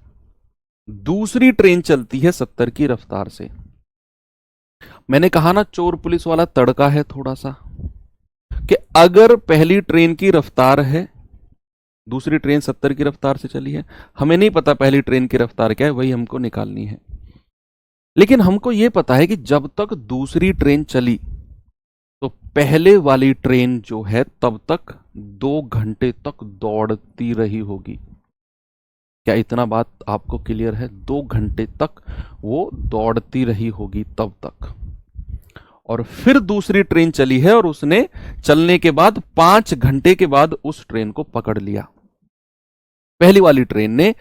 दूसरी ट्रेन चलती है 70 की रफ्तार से। मैंने कहा ना चोर पुलिस वाला तड़का है थोड़ा सा, कि अगर पहली ट्रेन की रफ्तार है, दूसरी ट्रेन 70 की रफ्तार से चली है, हमें नहीं पता पहली ट्रेन की रफ्तार क्या है, वही हमको निकालनी है। लेकिन हमको यह पता है कि जब तक दूसरी ट्रेन चली तो पहले वाली ट्रेन जो है तब तक 2 घंटे तक दौड़ती रही होगी। क्या इतना बात आपको क्लियर है? 2 घंटे तक वो दौड़ती रही होगी तब तक। और फिर दूसरी ट्रेन चली है और उसने चलने के बाद 5 घंटे के बाद उस ट्रेन को पकड़ लिया। पहली वाली ट्रेन ने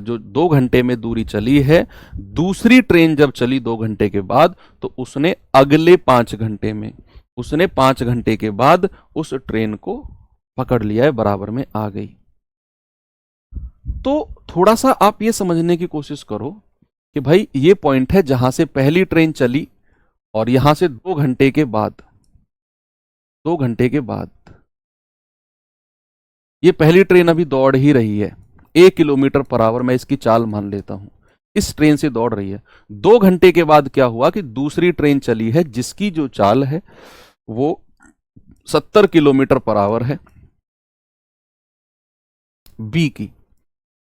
जो 2 घंटे में दूरी चली है, दूसरी ट्रेन जब चली 2 घंटे के बाद, तो उसने अगले 5 घंटे में, उसने 5 घंटे के बाद उस ट्रेन को पकड़ लिया है, बराबर में आ गई। तो थोड़ा सा आप ये समझने की कोशिश करो कि भाई ये पॉइंट है जहां से पहली ट्रेन चली और यहां से 2 घंटे के बाद, 2 घंटे के बाद ये पहली ट्रेन अभी दौड़ ही रही है 1 किलोमीटर पर आवर, मैं इसकी चाल मान लेता हूं, इस ट्रेन से दौड़ रही है। 2 घंटे के बाद क्या हुआ कि दूसरी ट्रेन चली है जिसकी जो चाल है वो 70 किलोमीटर पर आवर है, बी की।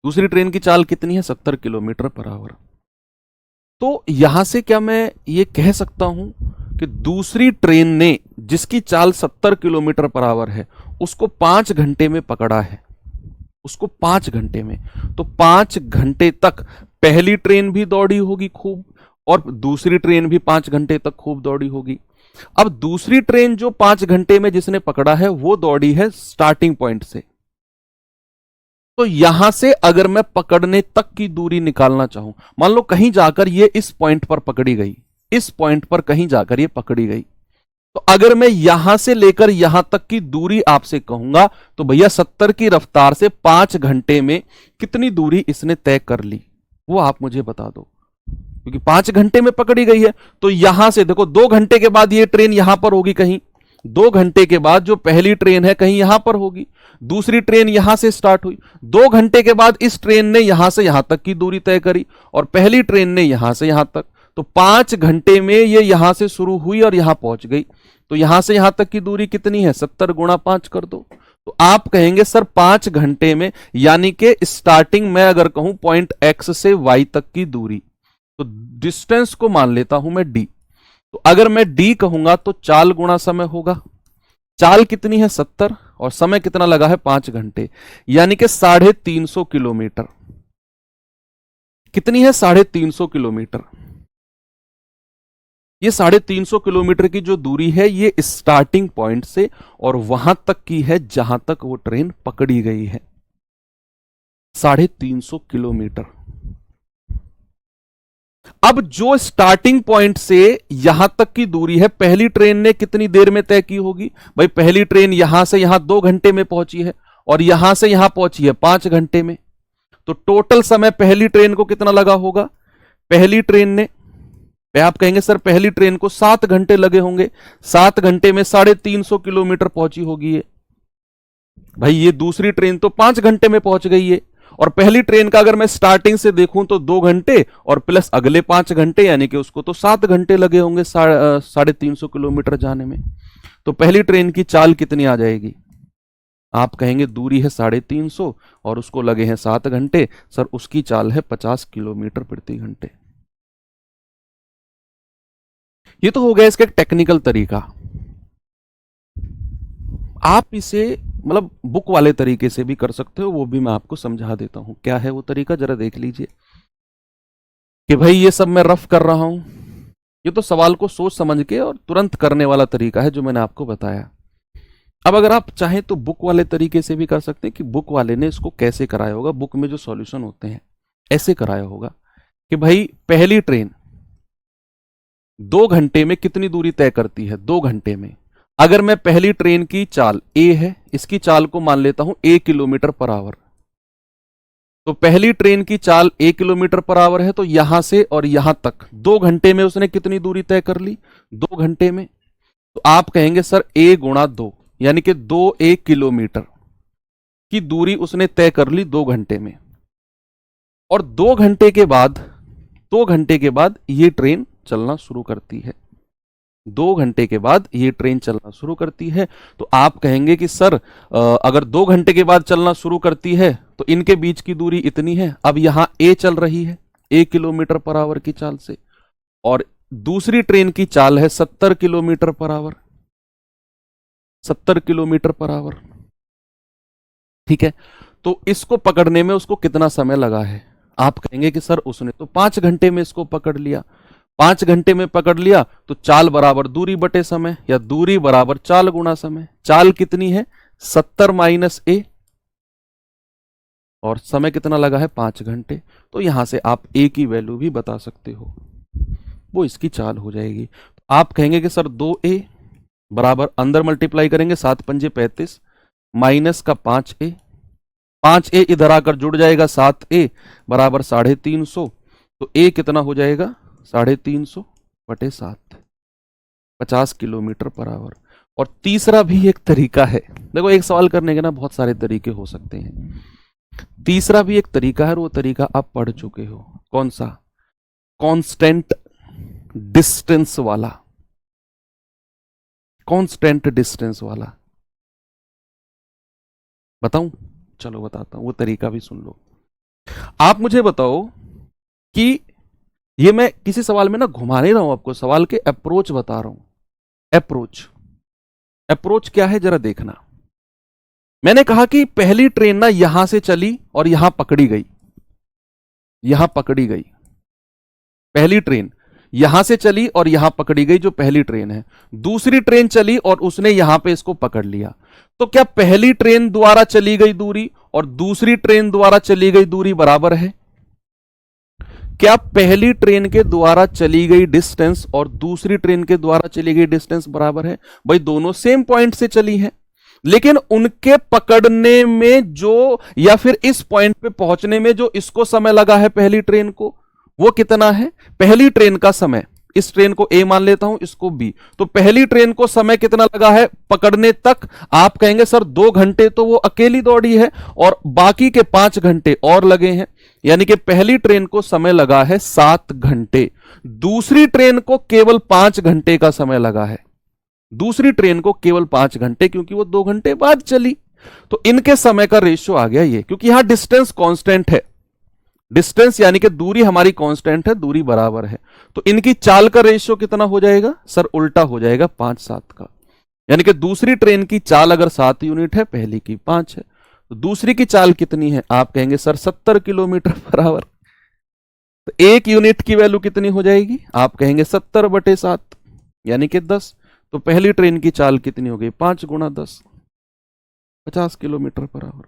दूसरी ट्रेन की चाल कितनी है? 70 किलोमीटर पर आवर। तो यहां से क्या मैं ये कह सकता हूं कि दूसरी ट्रेन ने जिसकी चाल 70 किलोमीटर पर आवर है उसको 5 घंटे में पकड़ा है, उसको 5 घंटे में। तो 5 घंटे तक पहली ट्रेन भी दौड़ी होगी खूब और दूसरी ट्रेन भी 5 घंटे तक खूब दौड़ी होगी। अब दूसरी ट्रेन जो 5 घंटे में जिसने पकड़ा है वो दौड़ी है स्टार्टिंग पॉइंट से। तो यहां से अगर मैं पकड़ने तक की दूरी निकालना चाहूं, मान लो कहीं जाकर ये इस पॉइंट पर पकड़ी गई, इस पॉइंट पर कहीं जाकर ये पकड़ी गई, तो अगर मैं यहां से लेकर यहां तक की दूरी आपसे कहूंगा तो भैया 70 की रफ्तार से 5 घंटे में कितनी दूरी इसने तय कर ली, वो आप मुझे बता दो। क्योंकि 5 घंटे में पकड़ी गई है तो यहां से देखो 2 घंटे के बाद ये ट्रेन यहां पर होगी कहीं, 2 घंटे के बाद जो पहली ट्रेन है कहीं यहां पर होगी, दूसरी ट्रेन यहां से स्टार्ट हुई, 2 घंटे के बाद इस ट्रेन ने यहां से यहां तक की दूरी तय करी और पहली ट्रेन ने यहां से यहां तक। तो 5 घंटे में ये यहां से शुरू हुई और यहां पहुंच गई। तो यहां से यहां तक की दूरी कितनी है? 70 गुणा 5 कर दो। तो आप कहेंगे सर 5 घंटे में, यानी कि स्टार्टिंग मैं अगर कहूं पॉइंट एक्स से वाई तक की दूरी, तो डिस्टेंस को मान लेता हूं मैं डी। तो अगर मैं डी कहूंगा तो चाल गुणा समय होगा। चाल कितनी है? 70 और समय कितना लगा है? 5 घंटे, यानी कि 350 किलोमीटर। कितनी है? 350 किलोमीटर। ये 350 किलोमीटर की जो दूरी है ये स्टार्टिंग पॉइंट से और वहां तक की है जहां तक वो ट्रेन पकड़ी गई है, 350 किलोमीटर। अब जो स्टार्टिंग पॉइंट से यहां तक की दूरी है पहली ट्रेन ने कितनी देर में तय की होगी? भाई पहली ट्रेन यहां से यहां 2 घंटे में पहुंची है और यहां से यहां पहुंची है 5 घंटे में। तो टोटल समय पहली ट्रेन को कितना लगा होगा? पहली ट्रेन ने, आप कहेंगे सर पहली ट्रेन को 7 घंटे लगे होंगे, 7 घंटे में 350 किलोमीटर पहुंची होगी ये। भाई ये दूसरी ट्रेन तो 5 घंटे में पहुंच गई है और पहली ट्रेन का अगर मैं स्टार्टिंग से देखूं तो 2 घंटे और प्लस अगले 5 घंटे, यानी कि उसको तो 7 घंटे लगे होंगे 350 किलोमीटर जाने में। तो पहली ट्रेन की चाल कितनी आ जाएगी? आप कहेंगे दूरी है 350 और उसको लगे हैं 7 घंटे, सर उसकी चाल है 50 किलोमीटर प्रति घंटे। ये तो हो गया इसका एक टेक्निकल तरीका। आप इसे मतलब बुक वाले तरीके से भी कर सकते हो, वो भी मैं आपको समझा देता हूं। क्या है वो तरीका, जरा देख लीजिए कि भाई ये सब मैं रफ कर रहा हूं, ये तो सवाल को सोच समझ के और तुरंत करने वाला तरीका है जो मैंने आपको बताया। अब अगर आप चाहें तो बुक वाले तरीके से भी कर सकते हैं कि बुक वाले ने इसको कैसे कराया होगा। बुक में जो सॉल्यूशन होते हैं ऐसे कराया होगा कि भाई पहली ट्रेन 2 घंटे में कितनी दूरी तय करती है? 2 घंटे में अगर मैं पहली ट्रेन की चाल ए है, इसकी चाल को मान लेता हूं 1 किलोमीटर पर आवर, तो पहली ट्रेन की चाल 1 किलोमीटर पर आवर है, तो यहां से और यहां तक 2 घंटे में उसने कितनी दूरी तय कर ली? 2 घंटे में। तो आप कहेंगे सर a गुणा 2, यानी कि 1 किलोमीटर की दूरी उसने तय कर ली 2 घंटे में। और 2 घंटे के बाद, 2 घंटे के बाद ये ट्रेन चलना शुरू करती है। 2 घंटे के बाद ये ट्रेन चलना शुरू करती है। तो आप कहेंगे कि सर अगर 2 घंटे के बाद चलना शुरू करती है तो इनके बीच की दूरी इतनी है। अब यहां ए चल रही है 1 किलोमीटर पर आवर की चाल से और दूसरी ट्रेन की चाल है 70 kilometre per hour. 70 kilometre per hour. ठीक है, तो इसको पकड़ने में उसको कितना समय लगा है? आप कहेंगे कि सर उसने तो 5 घंटे में इसको पकड़ लिया। 5 घंटे में पकड़ लिया तो चाल बराबर दूरी बटे समय, या दूरी बराबर चाल गुणा समय। चाल कितनी है? 70 माइनस ए, और समय कितना लगा है? 5 घंटे। तो यहां से आप ए की वैल्यू भी बता सकते हो, वो इसकी चाल हो जाएगी। आप कहेंगे कि सर 2a बराबर, अंदर मल्टीप्लाई करेंगे 7 पंजे 35 माइनस का 5a, 5a इधर आकर जुड़ जाएगा, 7a बराबर 350। तो a कितना हो जाएगा? 350 बटे 7, 50 किलोमीटर पर आवर। और तीसरा भी एक तरीका है, देखो एक सवाल करने के ना बहुत सारे तरीके हो सकते हैं। तीसरा भी एक तरीका है, और वो तरीका आप पढ़ चुके हो। कौन सा? कांस्टेंट डिस्टेंस वाला। कांस्टेंट डिस्टेंस वाला बताऊं? चलो बताता हूं, वो तरीका भी सुन लो। आप मुझे बताओ कि ये मैं किसी सवाल में ना घुमा नहीं रहा हूं आपको, सवाल के अप्रोच बता रहा हूं। अप्रोच, अप्रोच क्या है जरा देखना। मैंने कहा कि पहली ट्रेन ना यहां से चली और यहां पकड़ी गई, यहां पकड़ी गई। पहली ट्रेन यहां से चली और यहां पकड़ी गई, जो पहली ट्रेन है। दूसरी ट्रेन चली और उसने यहां पे इसको पकड़ लिया। तो क्या पहली ट्रेन द्वारा चली गई दूरी और दूसरी ट्रेन द्वारा चली गई दूरी बराबर है? क्या पहली ट्रेन के द्वारा चली गई डिस्टेंस और दूसरी ट्रेन के द्वारा चली गई डिस्टेंस बराबर है? भाई दोनों सेम पॉइंट से चली हैं, लेकिन उनके पकड़ने में जो, या फिर इस पॉइंट पे पहुंचने में जो इसको समय लगा है पहली ट्रेन को, वो कितना है? पहली ट्रेन का समय, इस ट्रेन को ए मान लेता हूं, इसको बी। तो पहली ट्रेन को समय कितना लगा है पकड़ने तक? आप कहेंगे सर 2 घंटे तो वो अकेली दौड़ी है, और बाकी के 5 घंटे और लगे हैं, यानी कि पहली ट्रेन को समय लगा है 7 घंटे। दूसरी ट्रेन को केवल 5 घंटे का समय लगा है, दूसरी ट्रेन को केवल 5 घंटे, क्योंकि वो 2 घंटे बाद चली। तो इनके समय का रेशियो आ गया ये, क्योंकि यहां डिस्टेंस कांस्टेंट है। डिस्टेंस यानी कि दूरी हमारी कांस्टेंट है, दूरी बराबर है। तो इनकी चाल का रेशियो कितना हो जाएगा? सर उल्टा हो जाएगा, 5-7 का। यानी कि दूसरी ट्रेन की चाल अगर 7 यूनिट है, पहली की 5 है, तो दूसरी की चाल कितनी है? आप कहेंगे सर 70 किलोमीटर पर आवर। तो एक यूनिट की वैल्यू कितनी हो जाएगी? आप कहेंगे 70 बटे 7 यानी कि 10। तो पहली ट्रेन की चाल कितनी हो गई? 5 गुणा 10, 50 किलोमीटर पर आवर।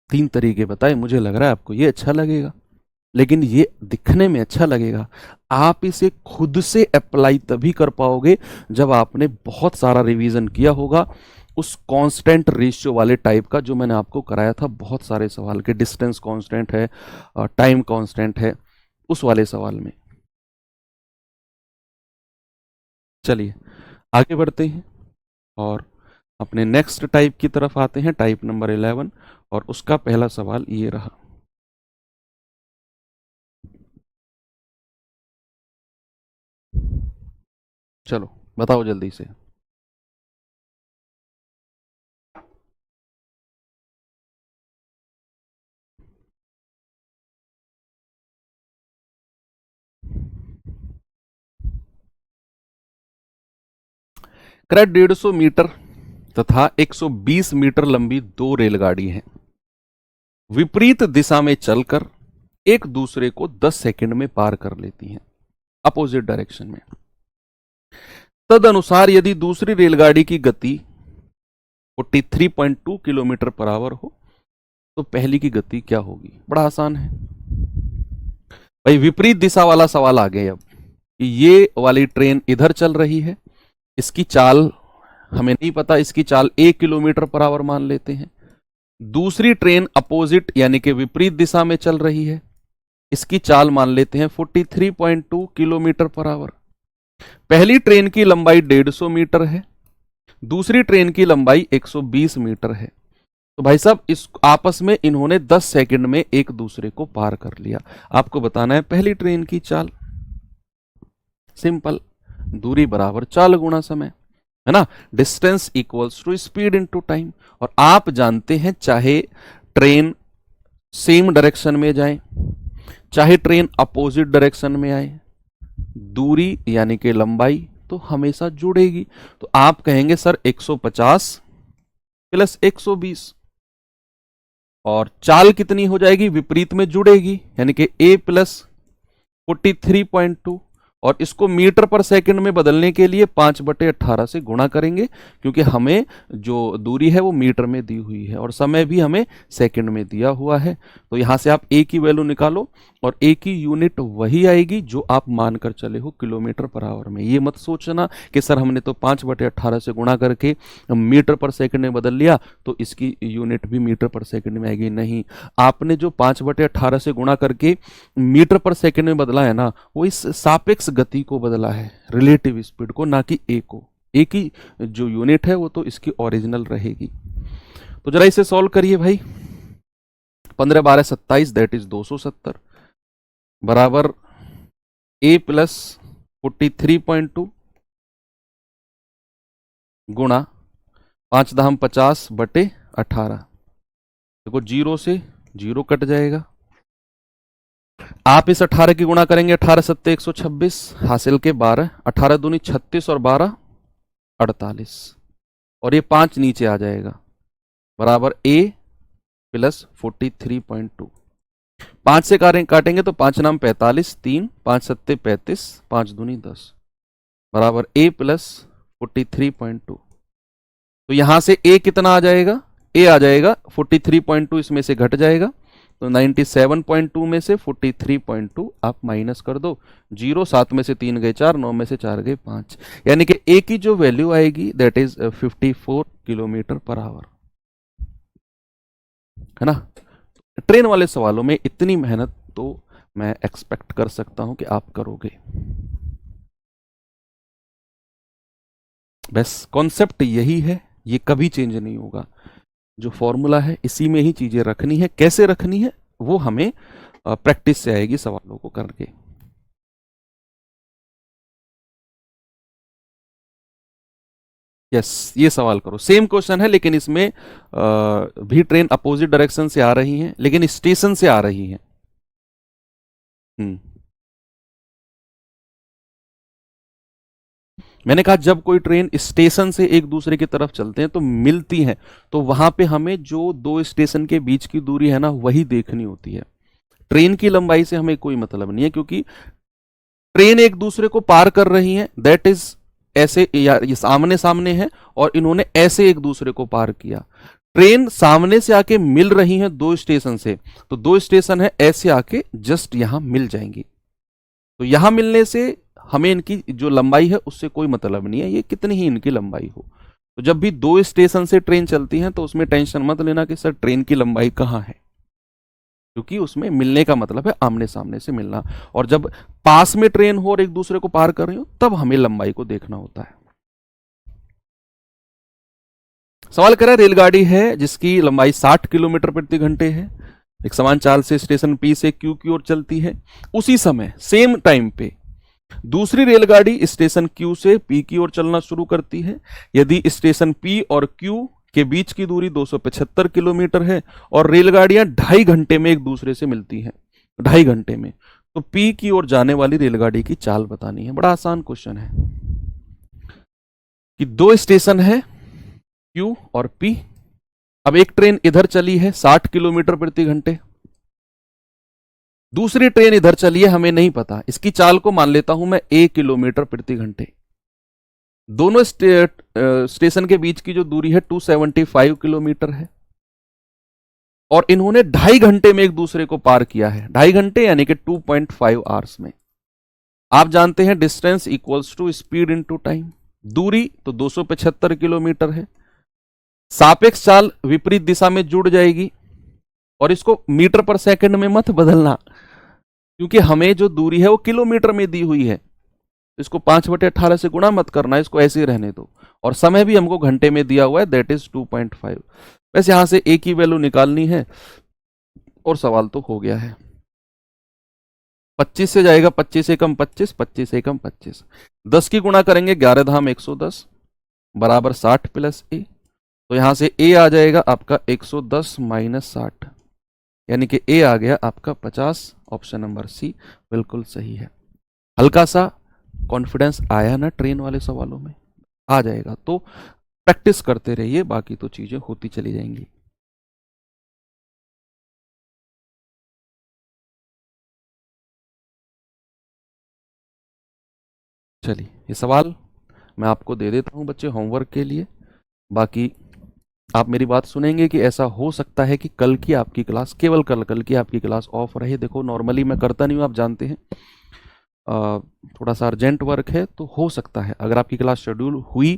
तीन तरीके बताए, मुझे लग रहा है आपको ये अच्छा लगेगा, लेकिन ये दिखने में अच्छा लगेगा। आप इसे खुद से अप्लाई तभी कर पाओगे जब आपने बहुत सारा रिवीजन किया होगा उस कांस्टेंट रेशियो वाले टाइप का, जो मैंने आपको कराया था बहुत सारे सवाल के। डिस्टेंस कांस्टेंट है, टाइम कांस्टेंट है, उस वाले सवाल में। चलिए आगे बढ़ते हैं और अपने नेक्स्ट टाइप की तरफ आते हैं, टाइप नंबर 11, और उसका पहला सवाल ये रहा। चलो बताओ जल्दी से। करीब 150 मीटर तथा 120 मीटर लंबी दो रेलगाड़ी हैं, विपरीत दिशा में चलकर एक दूसरे को 10 सेकंड में पार कर लेती हैं, अपोजिट डायरेक्शन में। तदनुसार यदि दूसरी रेलगाड़ी की गति 43.2 किलोमीटर पर आवर हो तो पहली की गति क्या होगी? बड़ा आसान है भाई, विपरीत दिशा वाला सवाल आ गया अब कि ये वाली ट्रेन इधर चल रही है, इसकी चाल हमें नहीं पता, इसकी चाल 1 किलोमीटर पर आवर मान लेते हैं। दूसरी ट्रेन अपोजिट यानी कि विपरीत दिशा में चल रही है, इसकी चाल मान लेते हैं 43.2 किलोमीटर पर आवर। पहली ट्रेन की लंबाई 150 मीटर है, दूसरी ट्रेन की लंबाई 120 मीटर है। तो भाई साहब इस आपस में इन्होंने 10 सेकंड में एक दूसरे को पार कर लिया। आपको बताना है पहली ट्रेन की चाल। सिंपल, दूरी बराबर चाल गुणा समय, है ना। Distance equals to speed into time. और आप जानते हैं चाहे ट्रेन सेम डायरेक्शन में जाए चाहे ट्रेन अपोजिट डायरेक्शन में आए, दूरी यानी कि लंबाई तो हमेशा जुड़ेगी। तो आप कहेंगे सर 150 प्लस 120, और चाल कितनी हो जाएगी, विपरीत में जुड़ेगी, यानी कि a प्लस 43.2, और इसको मीटर पर सेकंड में बदलने के लिए 5/18 से गुणा करेंगे, क्योंकि हमें जो दूरी है वो मीटर में दी हुई है और समय भी हमें सेकंड में दिया हुआ है। तो यहां से आप a की वैल्यू निकालो और a की यूनिट वही आएगी जो आप मानकर चले हो किलोमीटर पर आवर में। ये मत सोचना कि सर हमने तो 5/18 से गुणा करके मीटर पर सेकंड में बदल लिया तो इसकी यूनिट भी मीटर पर सेकंड में आएगी। नहीं, आपने जो 5/18 से गुणा करके मीटर पर सेकंड में बदला है ना, वो इस सापेक्ष गति को बदला है, रिलेटिव स्पीड को, ना कि ए को। ए की जो यूनिट है वो तो इसकी ओरिजिनल रहेगी। तो जरा इसे सॉल्व करिए भाई। 15 12 27 दैट इज 270 बराबर a प्लस 43.2 गुणा 5 दाम 50/18। देखो जीरो से जीरो कट जाएगा। आप इस 18 की गुणा करेंगे, 18 सत्ते 126, हासिल के 12, 18 दूनी 36 और 12 48, और ये 5 नीचे आ जाएगा बराबर a प्लस 43.2। 5 से काटेंगे तो 5 नाम 45, 3 5 सत्ते 35, 5 दूनी 10 बराबर a प्लस 43.2। तो यहां से a कितना आ जाएगा, a आ जाएगा 43.2, इसमें से घट जाएगा तो 97.2 में से 43.2 आप माइनस कर दो। 0 7 में से 3 गए 4, 9 में से 4 गए 5, यानी कि a की जो वैल्यू आएगी that is 54 kilometre per hour, है ना। ट्रेन वाले सवालों में इतनी मेहनत तो मैं एक्सपेक्ट कर सकता हूं कि आप करोगे। बस कॉन्सेप्ट यही है, ये कभी चेंज नहीं होगा। जो फॉर्मूला है इसी में ही चीजें रखनी है। कैसे रखनी है वो हमें प्रैक्टिस से आएगी सवालों को करके। यस, ये सवाल करो। सेम क्वेश्चन है लेकिन इसमें भी ट्रेन अपोजिट डायरेक्शन से आ रही है, लेकिन स्टेशन से आ रही है। मैंने कहा जब कोई ट्रेन स्टेशन से एक दूसरे की तरफ चलते हैं तो मिलती हैं, तो वहां पे हमें जो दो स्टेशन के बीच की दूरी है ना वही देखनी होती है। ट्रेन की लंबाई से हमें कोई मतलब नहीं है, क्योंकि ट्रेन एक दूसरे को पार कर रही है, दैट इज ऐसे या ये सामने सामने है और इन्होंने ऐसे एक दूसरे को पार किया। ट्रेन सामने से आके मिल रही है दो स्टेशन से, तो दो स्टेशन है ऐसे आके जस्ट यहां मिल जाएंगी। तो यहां मिलने से हमें इनकी जो लंबाई है उससे कोई मतलब नहीं है, ये कितनी ही इनकी लंबाई हो। तो जब भी दो स्टेशन से ट्रेन चलती है तो उसमें टेंशन मत लेना कि सर ट्रेन की लंबाई कहां है, क्योंकि उसमें मिलने का मतलब है आमने सामने से मिलना। और जब पास में ट्रेन हो और एक दूसरे को पार कर रही हो तब हमें लंबाई को देखना होता है। सवाल करें, रेलगाड़ी है जिसकी लंबाई 60 किलोमीटर प्रति घंटे है, एक समान चाल से स्टेशन पी से क्यू की ओर चलती है। उसी समय सेम टाइम पे दूसरी रेलगाड़ी स्टेशन क्यू से पी की ओर चलना शुरू करती है। यदि स्टेशन पी और क्यू के बीच की दूरी 275 किलोमीटर है और रेलगाड़ियां 2.5 घंटे में एक दूसरे से मिलती हैं, 2.5 घंटे में, तो पी की ओर जाने वाली रेलगाड़ी की चाल बतानी है। बड़ा आसान क्वेश्चन है कि दो स्टेशन है क्यू और पी। अब एक ट्रेन इधर चली है 60 किलोमीटर प्रति घंटे, दूसरी ट्रेन इधर चली है, हमें नहीं पता, इसकी चाल को मान लेता हूं मैं 1 किलोमीटर प्रति घंटे। दोनों स्टेशन के बीच की जो दूरी है 275 किलोमीटर है और इन्होंने 2.5 घंटे में एक दूसरे को पार किया है। 2.5 घंटे यानी कि 2.5 आवर्स में। आप जानते हैं distance equals to speed into time. दूरी तो 275 किलोमीटर है, सापेक्ष चाल विपरीत दिशा में जुड़ जाएगी, और इसको मीटर पर सेकंड में मत बदलना, क्योंकि हमें जो दूरी है वो किलोमीटर में दी हुई है। इसको 5/18 से गुणा मत करना, इसको ऐसे ही रहने दो। और समय भी हमको घंटे में दिया हुआ है, दैट इज 2.5। बस यहां से ए की वैल्यू निकालनी है और सवाल तो हो गया है। 25 से जाएगा, 25 से कम 25, 25 से कम 25, 10 की गुणा करेंगे 11 धाम 110 बराबर 60 प्लस ए। तो यहां से ए आ जाएगा आपका 110 माइनस 60, यानी कि ए आ गया आपका 50, ऑप्शन नंबर सी बिल्कुल सही है। हल्का सा कॉन्फिडेंस आया ना ट्रेन वाले सवालों में, आ जाएगा। तो प्रैक्टिस करते रहिए, बाकी तो चीजें होती चली जाएंगी। चलिए ये सवाल मैं आपको दे देता हूं बच्चे होमवर्क के लिए। बाकी आप मेरी बात सुनेंगे कि ऐसा हो सकता है कि कल की आपकी क्लास, केवल कल की आपकी क्लास ऑफ रहे। देखो नॉर्मली मैं करता नहीं हूँ, आप जानते हैं, थोड़ा सा अर्जेंट वर्क है तो हो सकता है। अगर आपकी क्लास शेड्यूल हुई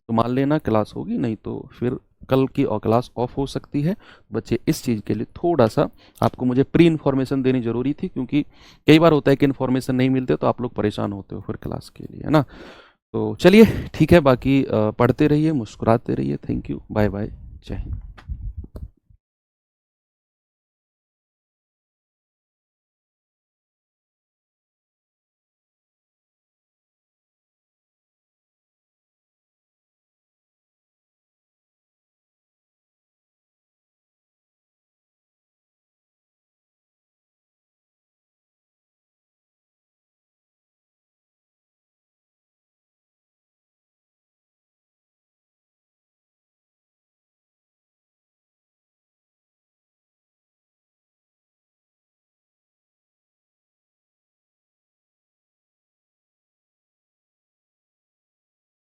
तो मान लेना क्लास होगी, नहीं तो फिर कल की और क्लास ऑफ हो सकती है। बच्चे इस चीज़ के लिए थोड़ा सा आपको मुझे प्री इन्फॉर्मेशन देनी ज़रूरी थी, क्योंकि कई बार होता है कि इन्फॉर्मेशन नहीं मिलते तो आप लोग परेशान होते हो फिर क्लास के लिए, है ना। तो चलिए ठीक है, बाकी पढ़ते रहिए, मुस्कुराते रहिए। थैंक यू, बाय बाय, जय हिंद।